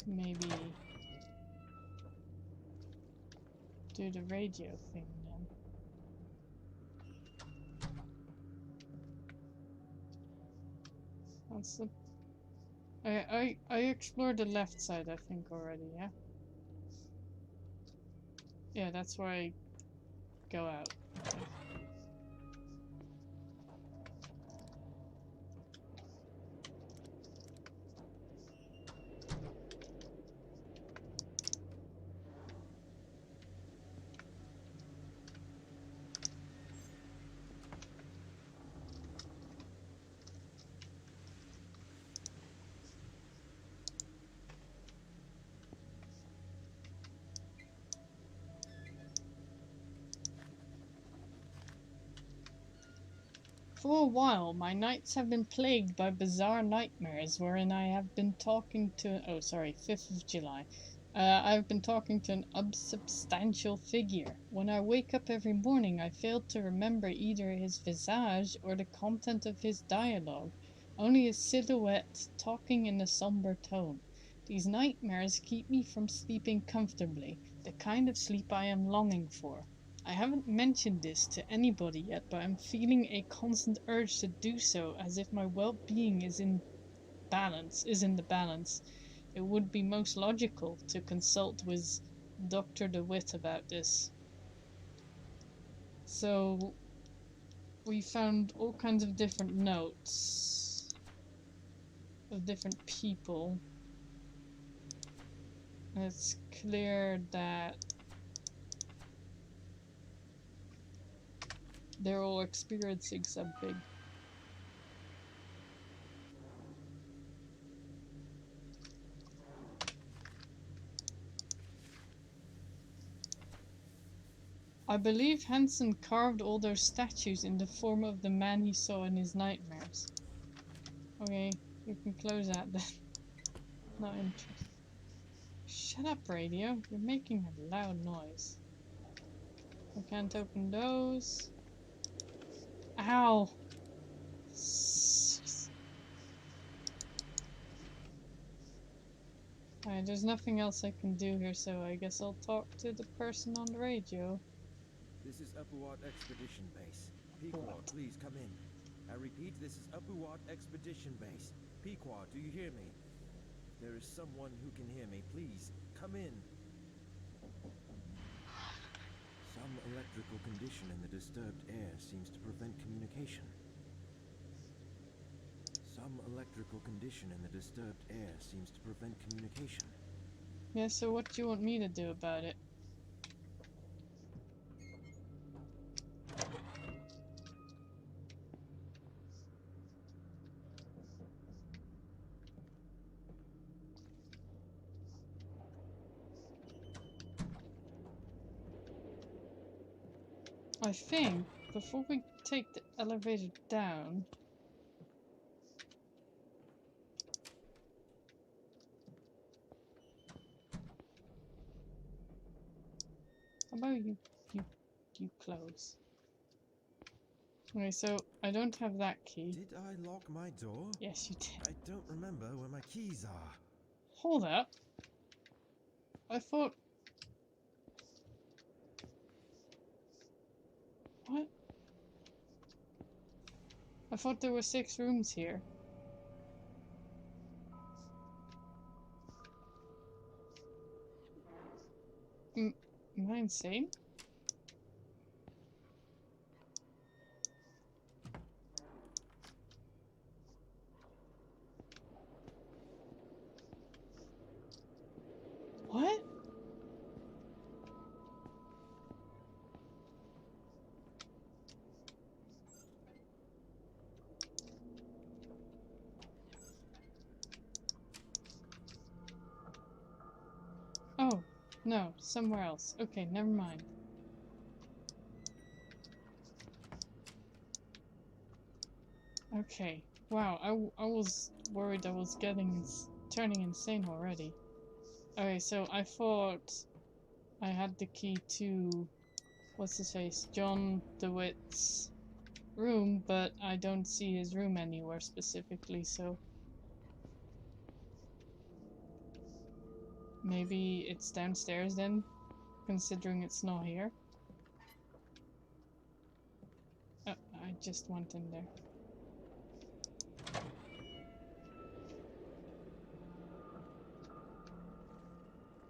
maybe do the radio thing then? That's the... I explored the left side, I think, already, yeah? Yeah, that's where I go out. For a while, my nights have been plagued by bizarre nightmares wherein I have been talking to... Oh, sorry, 5th of July. I've been talking to an unsubstantial figure. When I wake up every morning, I fail to remember either his visage or the content of his dialogue, only a silhouette talking in a somber tone. These nightmares keep me from sleeping comfortably, the kind of sleep I am longing for. I haven't mentioned this to anybody yet, but I'm feeling a constant urge to do so, as if my well-being is in the balance. It would be most logical to consult with Dr. DeWitt about this. So we found all kinds of different notes of different people. And it's clear that they're all experiencing something. I believe Hansen carved all those statues in the form of the man he saw in his nightmares. Okay, you can close that then. Not interested. Shut up, radio. You're making a loud noise. I can't open those. Ow! Alright, there's nothing else I can do here, so I guess I'll talk to the person on the radio.
This is Upward Expedition Base. Pequod, please come in. I repeat, this is Upward Expedition Base. Pequod, do you hear me? If there is someone who can hear me, please, come in. Some electrical condition in the disturbed air seems to prevent communication. electrical condition in the disturbed air seems to prevent communication.
Yeah, so what do you want me to do about it? I think before we take the elevator down, how about you close? Okay, so I don't have that key.
Did I lock my door?
Yes, you did.
I don't remember where my keys are.
Hold up. I thought... What? I thought there were 6 rooms here. Am I insane? What? Oh, no, somewhere else. Okay, never mind. Okay. Wow, I was worried I was turning insane already. Okay, so I thought I had the key to, what's his face, John DeWitt's room, but I don't see his room anywhere specifically, so maybe it's downstairs then, considering it's not here. Oh, I just went in there.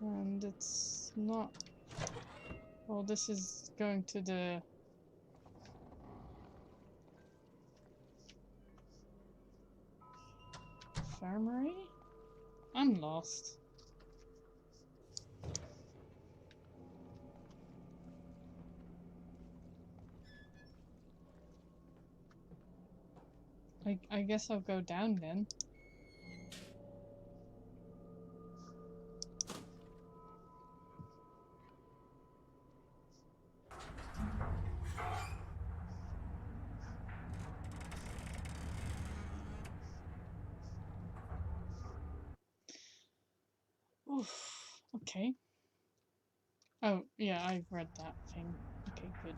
And it's not... Well, this is going to the... Infirmary? I'm lost. I guess I'll go down then. Oof. Okay. Oh, yeah, I read that thing. Okay, good.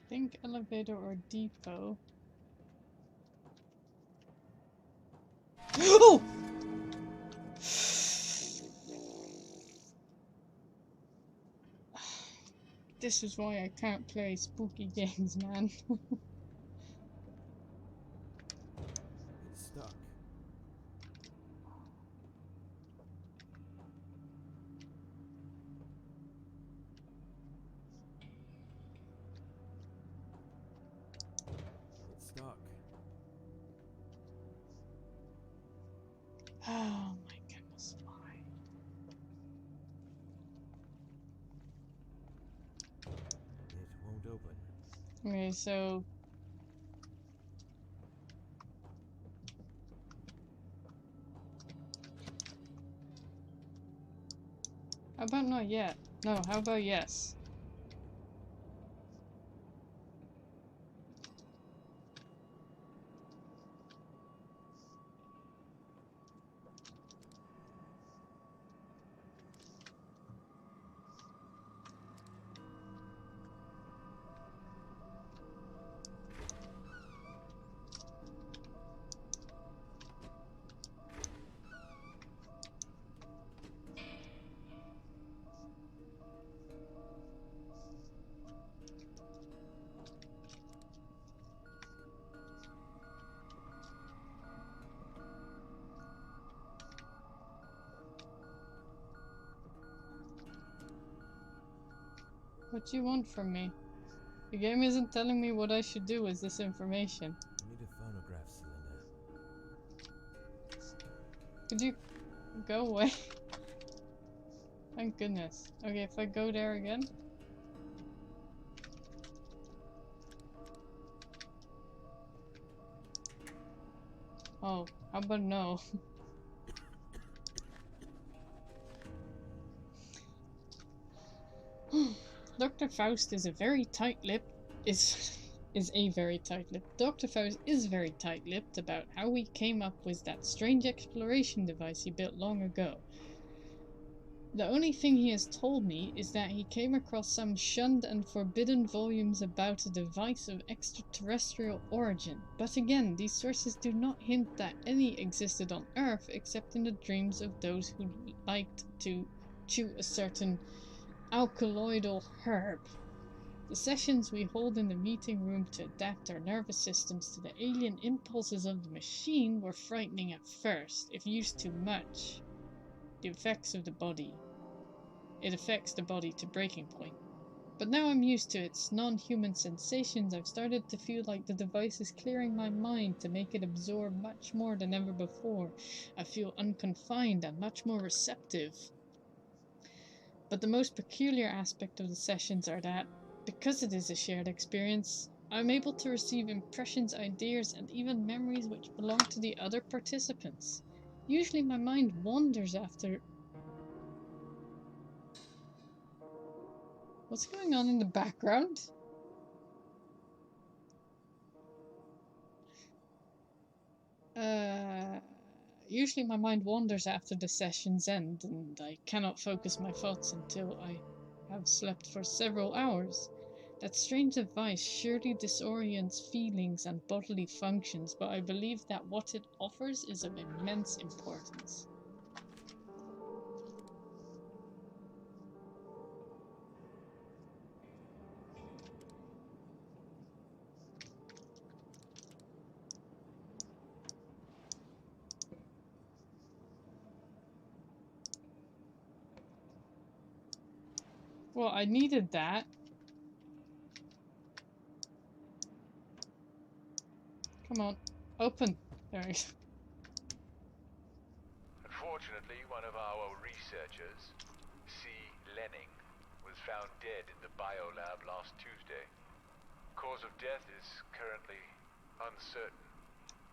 Think elevator or depot. Oh! This is why I can't play spooky games, man.
It's stuck. It's stuck.
Oh my goodness, why?
It won't open.
Okay, so... How about not yet? No, how about yes? What do you want from me? The game isn't telling me what I should do with this information.
I need a phonograph cylinder.
Could you go away? Thank goodness. Okay, if I go there again. Oh, how about no? Dr. Faust is a very tight-lipped is a very tight-lipped. Dr. Faust is very tight-lipped about how he came up with that strange exploration device he built long ago. The only thing he has told me is that he came across some shunned and forbidden volumes about a device of extraterrestrial origin. But again, these sources do not hint that any existed on Earth except in the dreams of those who liked to chew a certain alkaloidal herb. The sessions we hold in the meeting room to adapt our nervous systems to the alien impulses of the machine were frightening at first, if used too much. The effects of the body. It affects the body to breaking point. But now I'm used to its non-human sensations, I've started to feel like the device is clearing my mind to make it absorb much more than ever before. I feel unconfined and much more receptive. But the most peculiar aspect of the sessions are that, because it is a shared experience, I'm able to receive impressions, ideas, and even memories which belong to the other participants. Usually my mind wanders after... What's going on in the background? Usually my mind wanders after the sessions end, and I cannot focus my thoughts until I have slept for several hours. That strange device surely disorients feelings and bodily functions, but I believe that what it offers is of immense importance. Well, I needed that. Come on, open. There we go.
Unfortunately, one of our researchers, C. Lenning, was found dead in the biolab last Tuesday. Cause of death is currently uncertain,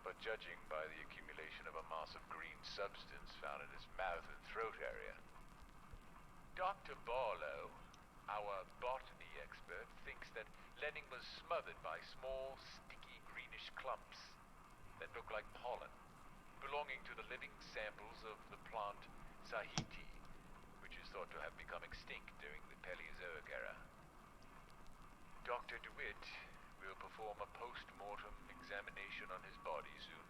but judging by the accumulation of a mass of green substance found in his mouth and throat area. Dr. Barlow, our botany expert, thinks that Lenning was smothered by small, sticky greenish clumps that look like pollen, belonging to the living samples of the plant Sahiti, which is thought to have become extinct during the Paleozoic era. Dr. DeWitt will perform a post-mortem examination on his body soon.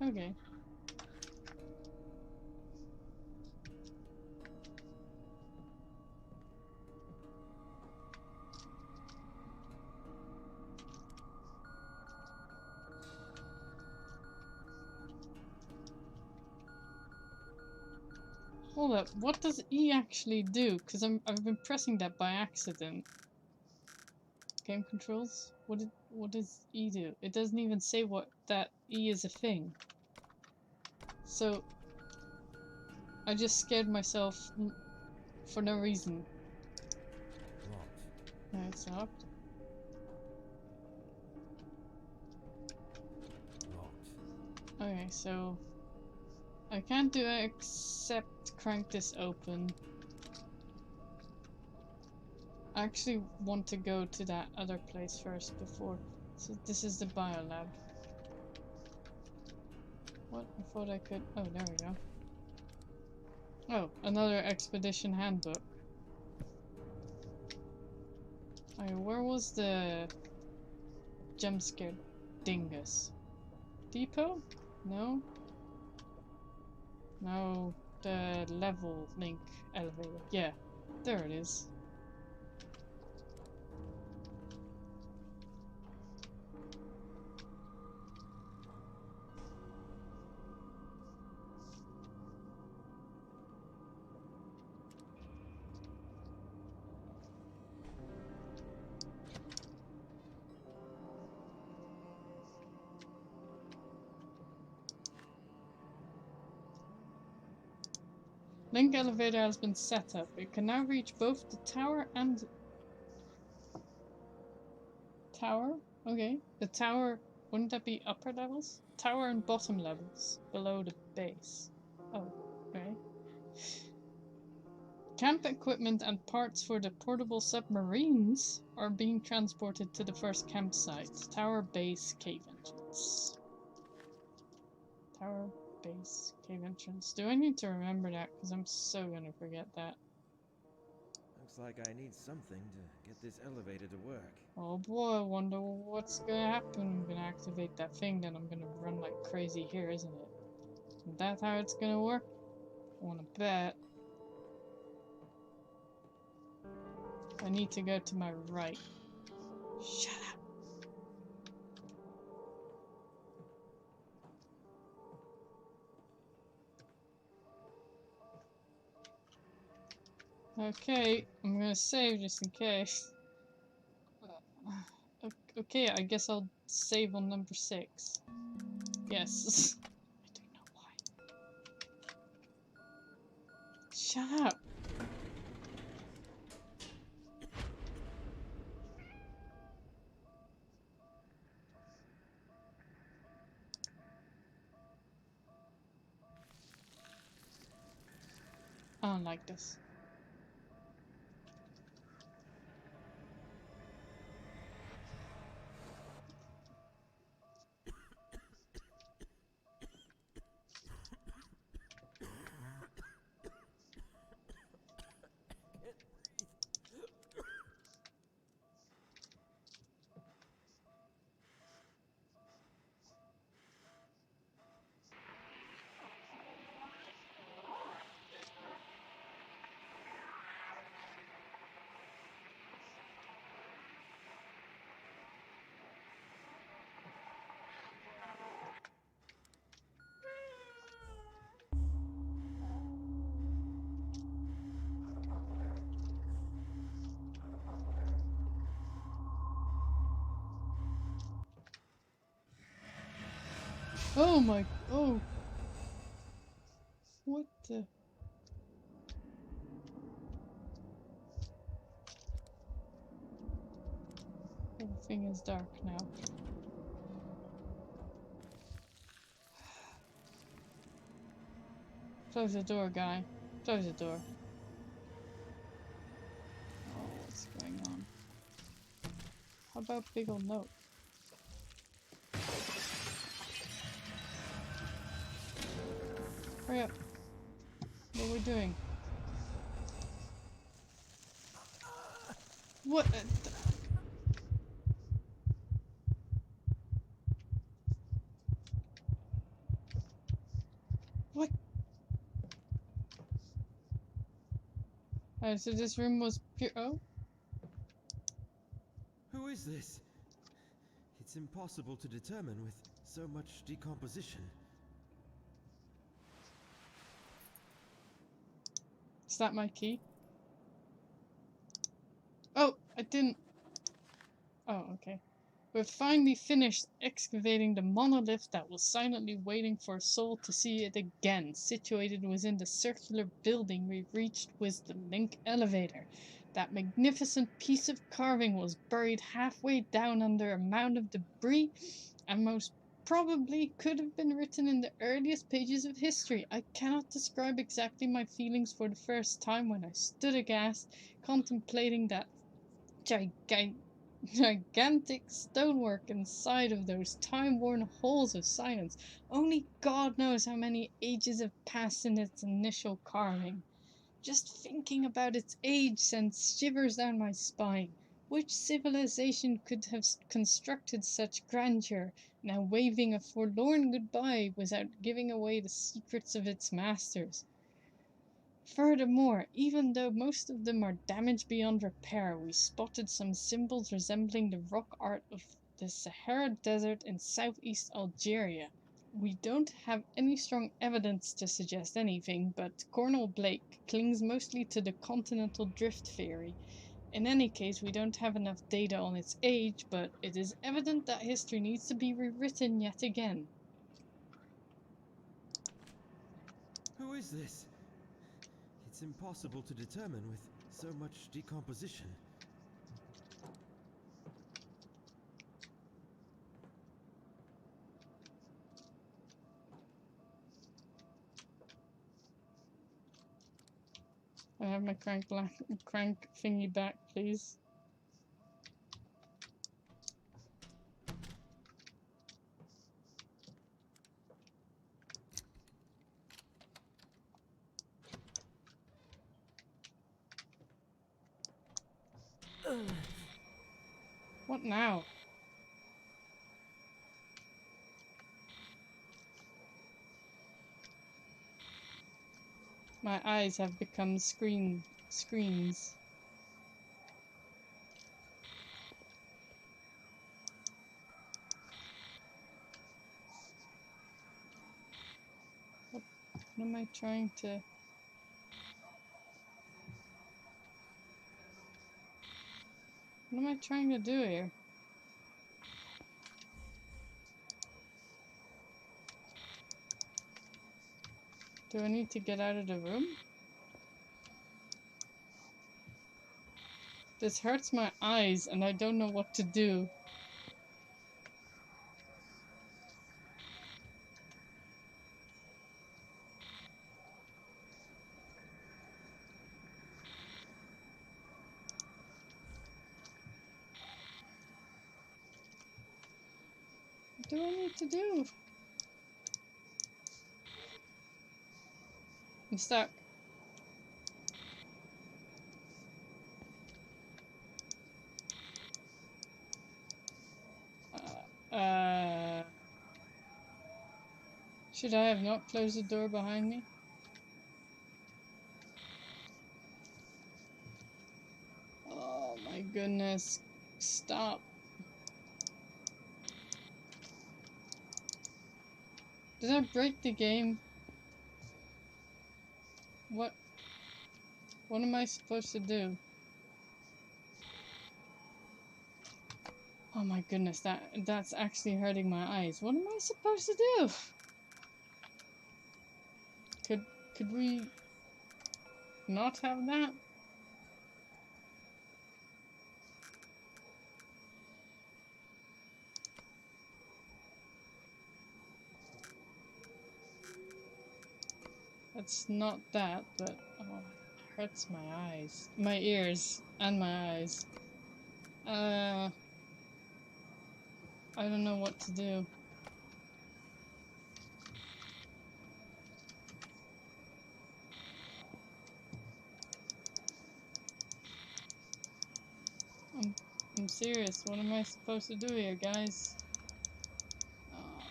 Okay. Hold up, what does E actually do? Because I've been pressing that by accident. Game controls? What does E do? It doesn't even say what that E is a thing. So I just scared myself for no reason.
Locked.
No, it's locked.
Locked.
Okay, so I can't do it except crank this open. I actually want to go to that other place first before. So this is the biolab. What? I thought I could. Oh, there we go. Oh, another expedition handbook. Okay, where was the jump scare dingus? Depot? No. No. the level link elevator. Yeah, there it is. Link elevator has been set up. It can now reach both the tower and... Tower? Okay. The tower... Wouldn't that be upper levels? Tower and bottom levels. Below the base. Oh, okay. Camp equipment and parts for the portable submarines are being transported to the first campsite. Tower base cave entrance. Tower base cave entrance. Do I need to remember that? Because I'm so gonna forget that.
Looks like I need something to get this elevator to work.
Oh boy, I wonder what's gonna happen. I'm gonna activate that thing, then I'm gonna run like crazy here, isn't it? Is that how it's gonna work? I wanna bet. I need to go to my right. Shut up. Okay, I'm gonna save just in case. Okay, I guess I'll save on number 6. Yes. I don't know why. Shut up. I don't like this. Oh my... Oh. What the... Everything is dark now. Close the door, guy. Close the door. Oh, what's going on? How about big ol' note? Hurry up. What are we doing? What? What? Alright, so this room was pure. Oh?
Who is this? It's impossible to determine with so much decomposition.
Is that my key? Oh, I didn't. Oh, okay. We've finally finished excavating the monolith that was silently waiting for a soul to see it again. Situated within the circular building we reached was the link elevator. That magnificent piece of carving was buried halfway down under a mound of debris and most probably could have been written in the earliest pages of history. I cannot describe exactly my feelings for the first time when I stood aghast, contemplating that gigantic stonework inside of those time-worn halls of silence. Only God knows how many ages have passed in its initial carving. Just thinking about its age sends shivers down my spine. Which civilization could have constructed such grandeur, now waving a forlorn goodbye without giving away the secrets of its masters? Furthermore, even though most of them are damaged beyond repair, we spotted some symbols resembling the rock art of the Sahara Desert in southeast Algeria. We don't have any strong evidence to suggest anything, but Cornel Blake clings mostly to the continental drift theory. In any case, we don't have enough data on its age, but it is evident that history needs to be rewritten yet again.
Who is this? It's impossible to determine with so much decomposition.
I have my crank thingy back, please. What now? My eyes have become screens. What am I trying to... What am I trying to do here? Do I need to get out of the room? This hurts my eyes and I don't know what to do. What do I need to do? I'm stuck. Should I have not closed the door behind me? Oh my goodness. Stop. Did I break the game? What am I supposed to do? Oh my goodness, that's actually hurting my eyes. What am I supposed to do? Could we not have that? That's not that, but oh, it hurts my eyes. My ears and my eyes. I don't know what to do. I'm serious. What am I supposed to do here, guys? Oh,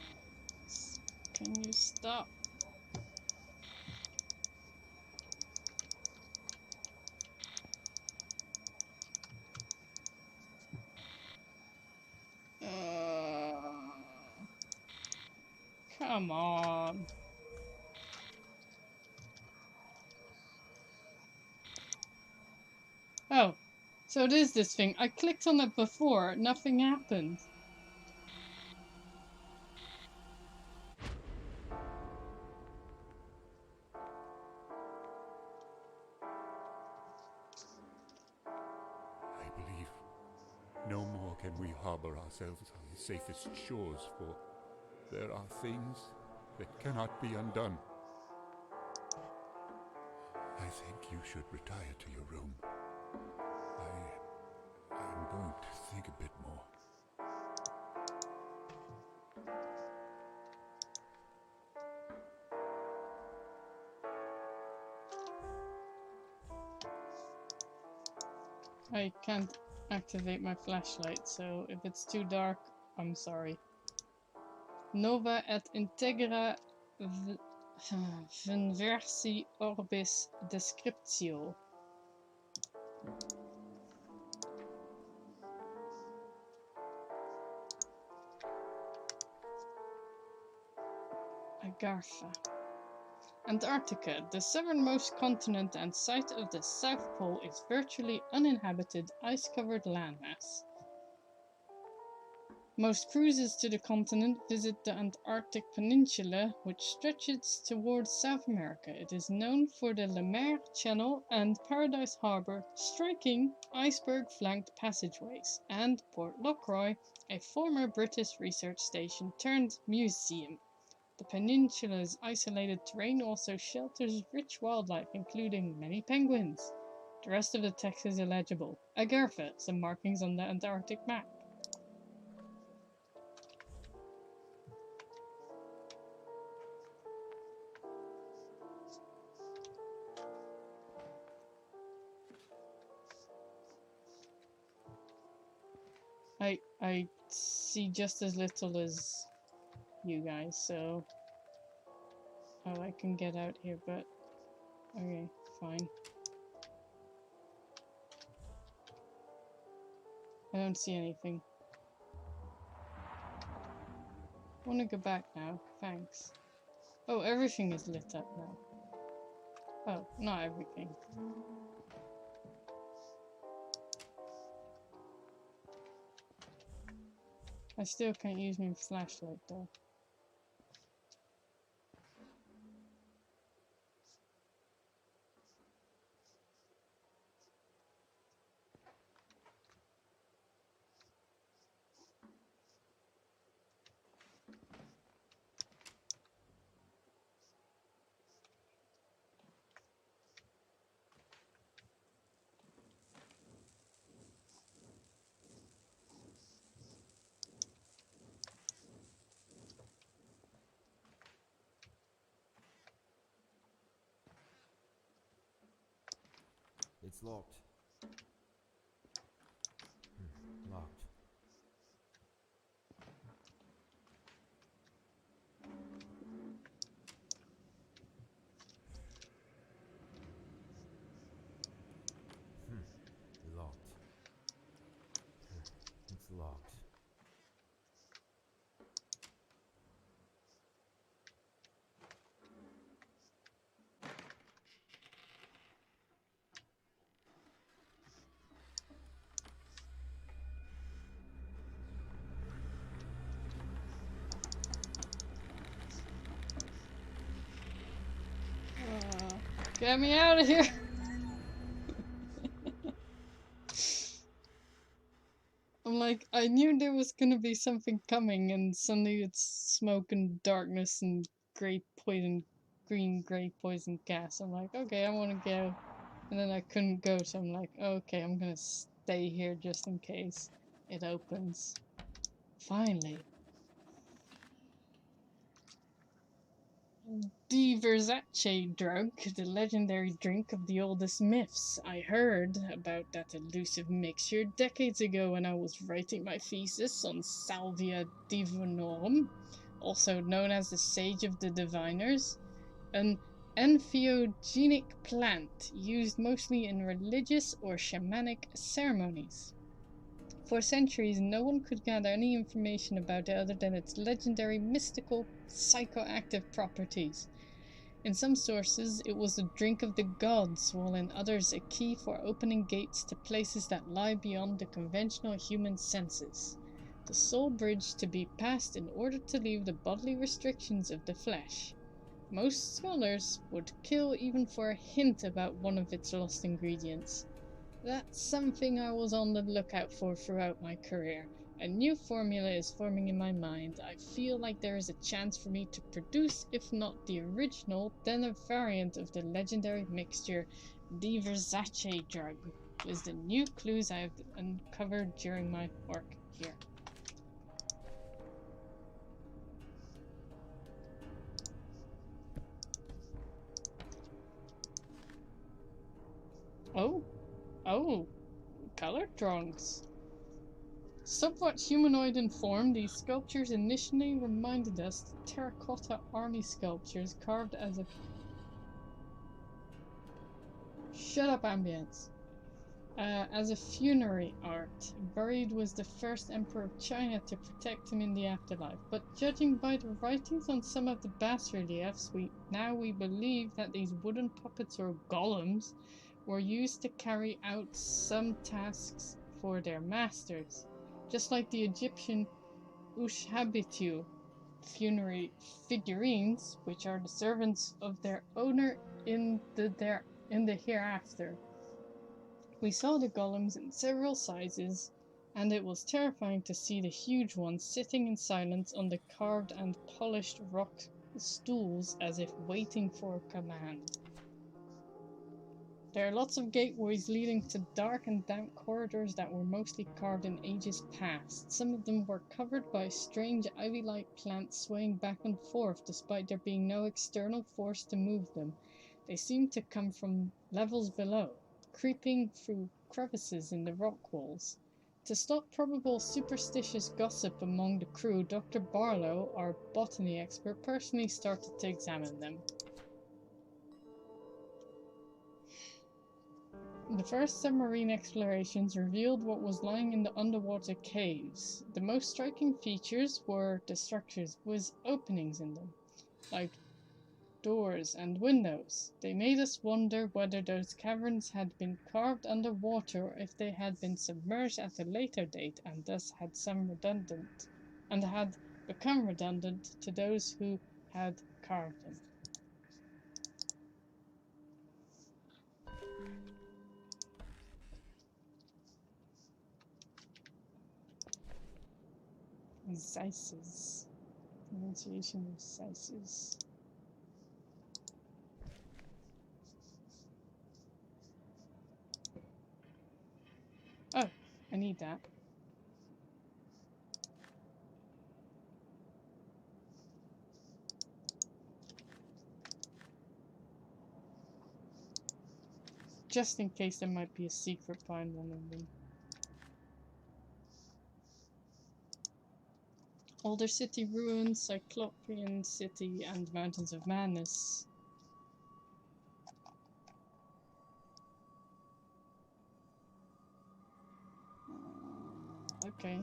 can you stop? Come on. Oh, so it is this thing. I clicked on it before. Nothing happened.
I believe no more can we harbor ourselves on the safest shores, for there are things that cannot be undone. I think you should retire to your room. I'm going to think a bit more.
I can't activate my flashlight, so if it's too dark, I'm sorry. Nova et integra Versi orbis descriptio. Agartha. Antarctica, the southernmost continent and site of the South Pole, is virtually uninhabited, ice-covered landmass. Most cruises to the continent visit the Antarctic Peninsula, which stretches towards South America. It is known for the Le Maire Channel and Paradise Harbour, striking iceberg-flanked passageways, and Port Lockroy, a former British research station turned museum. The peninsula's isolated terrain also shelters rich wildlife, including many penguins. The rest of the text is illegible. Agartha, some markings on the Antarctic map. I see just as little as you guys, so... Oh, I can get out here, but... Okay, fine. I don't see anything. I wanna go back now, thanks. Oh, everything is lit up now. Oh, not everything. I still can't use my flashlight though.
It's locked. Locked. Locked. It's locked.
Get me out of here! I'm like, I knew there was gonna be something coming, and suddenly it's smoke and darkness and green grey poison gas. I'm like, okay, I wanna go. And then I couldn't go, so I'm like, okay, I'm gonna stay here just in case it opens. Finally. The Versace drug, the legendary drink of the oldest myths. I heard about that elusive mixture decades ago when I was writing my thesis on Salvia divinorum, also known as the Sage of the Diviners, an entheogenic plant used mostly in religious or shamanic ceremonies. For centuries, no one could gather any information about it other than its legendary mystical psychoactive properties. In some sources, it was the drink of the gods, while in others, a key for opening gates to places that lie beyond the conventional human senses. The sole bridge to be passed in order to leave the bodily restrictions of the flesh. Most scholars would kill even for a hint about one of its lost ingredients. That's something I was on the lookout for throughout my career. A new formula is forming in my mind. I feel like there is a chance for me to produce, if not the original, then a variant of the legendary mixture, the Versace drug, with the new clues I have uncovered during my work here. Oh, color trunks. Somewhat humanoid in form, these sculptures initially reminded us of terracotta army sculptures carved as a... Shut up, ambience! As a funerary art. Buried was the first emperor of China to protect him in the afterlife, but judging by the writings on some of the bas-reliefs, we believe that these wooden puppets or golems were used to carry out some tasks for their masters. Just like the Egyptian Ushabitu funerary figurines, which are the servants of their owner in the hereafter. We saw the golems in several sizes, and it was terrifying to see the huge ones sitting in silence on the carved and polished rock stools as if waiting for a command. There are lots of gateways leading to dark and damp corridors that were mostly carved in ages past. Some of them were covered by strange ivy-like plants swaying back and forth despite there being no external force to move them. They seemed to come from levels below, creeping through crevices in the rock walls. To stop probable superstitious gossip among the crew, Dr. Barlow, our botany expert, personally started to examine them. The first submarine explorations revealed what was lying in the underwater caves. The most striking features were the structures with openings in them, like doors and windows. They made us wonder whether those caverns had been carved underwater or if they had been submerged at a later date and thus had become redundant to those who had carved them. Zeises. Pronunciation of Zeises. Oh, I need that. Just in case there might be a secret behind one of them. Older city ruins, Cyclopean city, and Mountains of Madness. Okay.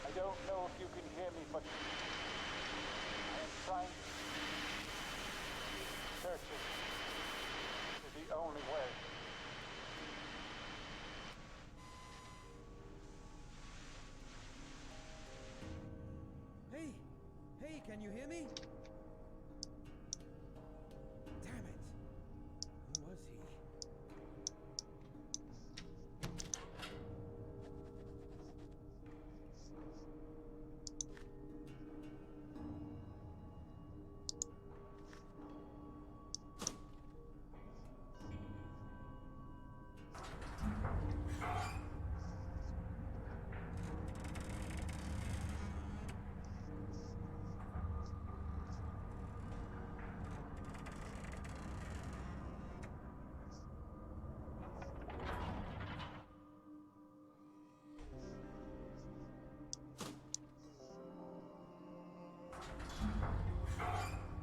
I don't know if you can hear me, but I am trying to searching is the only way.
Hey, can you hear me? Damn it. Who was he?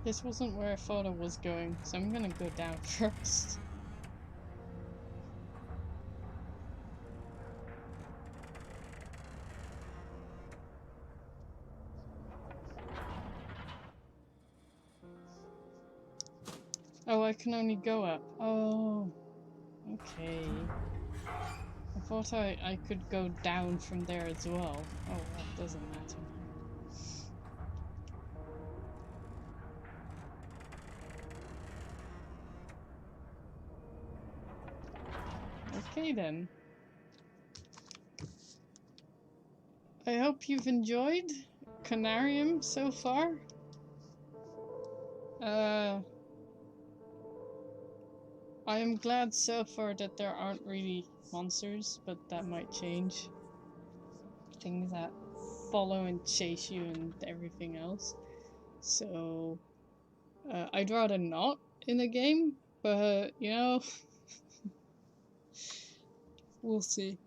This wasn't where I thought I was going, so I'm gonna go down first. Oh, I can only go up. Oh, okay. I thought I could go down from there as well. Oh, well, it doesn't matter. Okay then. I hope you've enjoyed Conarium so far. I am glad so far that there aren't really monsters, but that might change. Things that follow and chase you and everything else. So, I'd rather not in a game, but, you know, we'll see.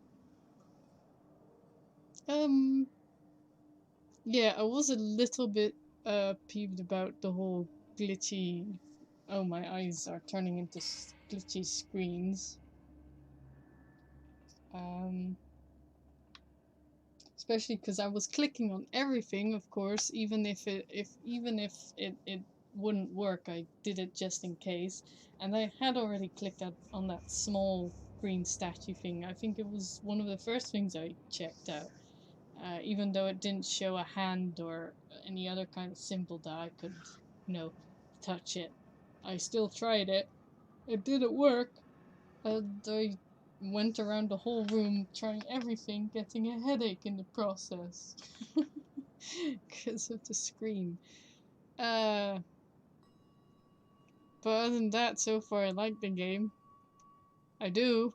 Yeah, I was a little bit, peeved about the whole glitchy, oh my eyes are turning into glitchy screens. Especially because I was clicking on everything, of course, even if it wouldn't work, I did it just in case. And I had already clicked on that small green statue thing. I think it was one of the first things I checked out. Even though it didn't show a hand or any other kind of symbol that I could, you know, touch it. I still tried it. It didn't work. And I went around the whole room trying everything, getting a headache in the process. Because of the screen. But other than that, so far I like the game. I do.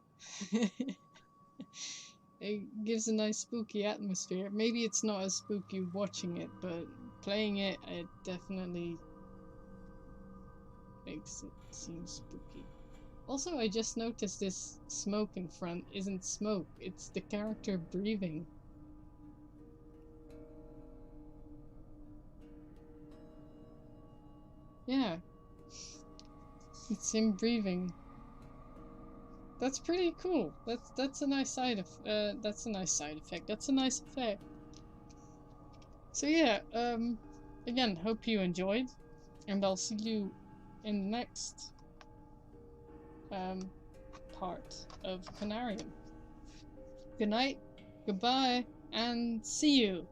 It gives a nice spooky atmosphere. Maybe it's not as spooky watching it, but playing it, it definitely makes it seem spooky. Also, I just noticed this smoke in front isn't smoke, it's the character breathing. Yeah. It's him breathing. That's pretty cool. That's a nice that's a nice side effect. That's a nice effect. So yeah, again, hope you enjoyed, and I'll see you in the next part of Conarium. Good night, goodbye, and see you!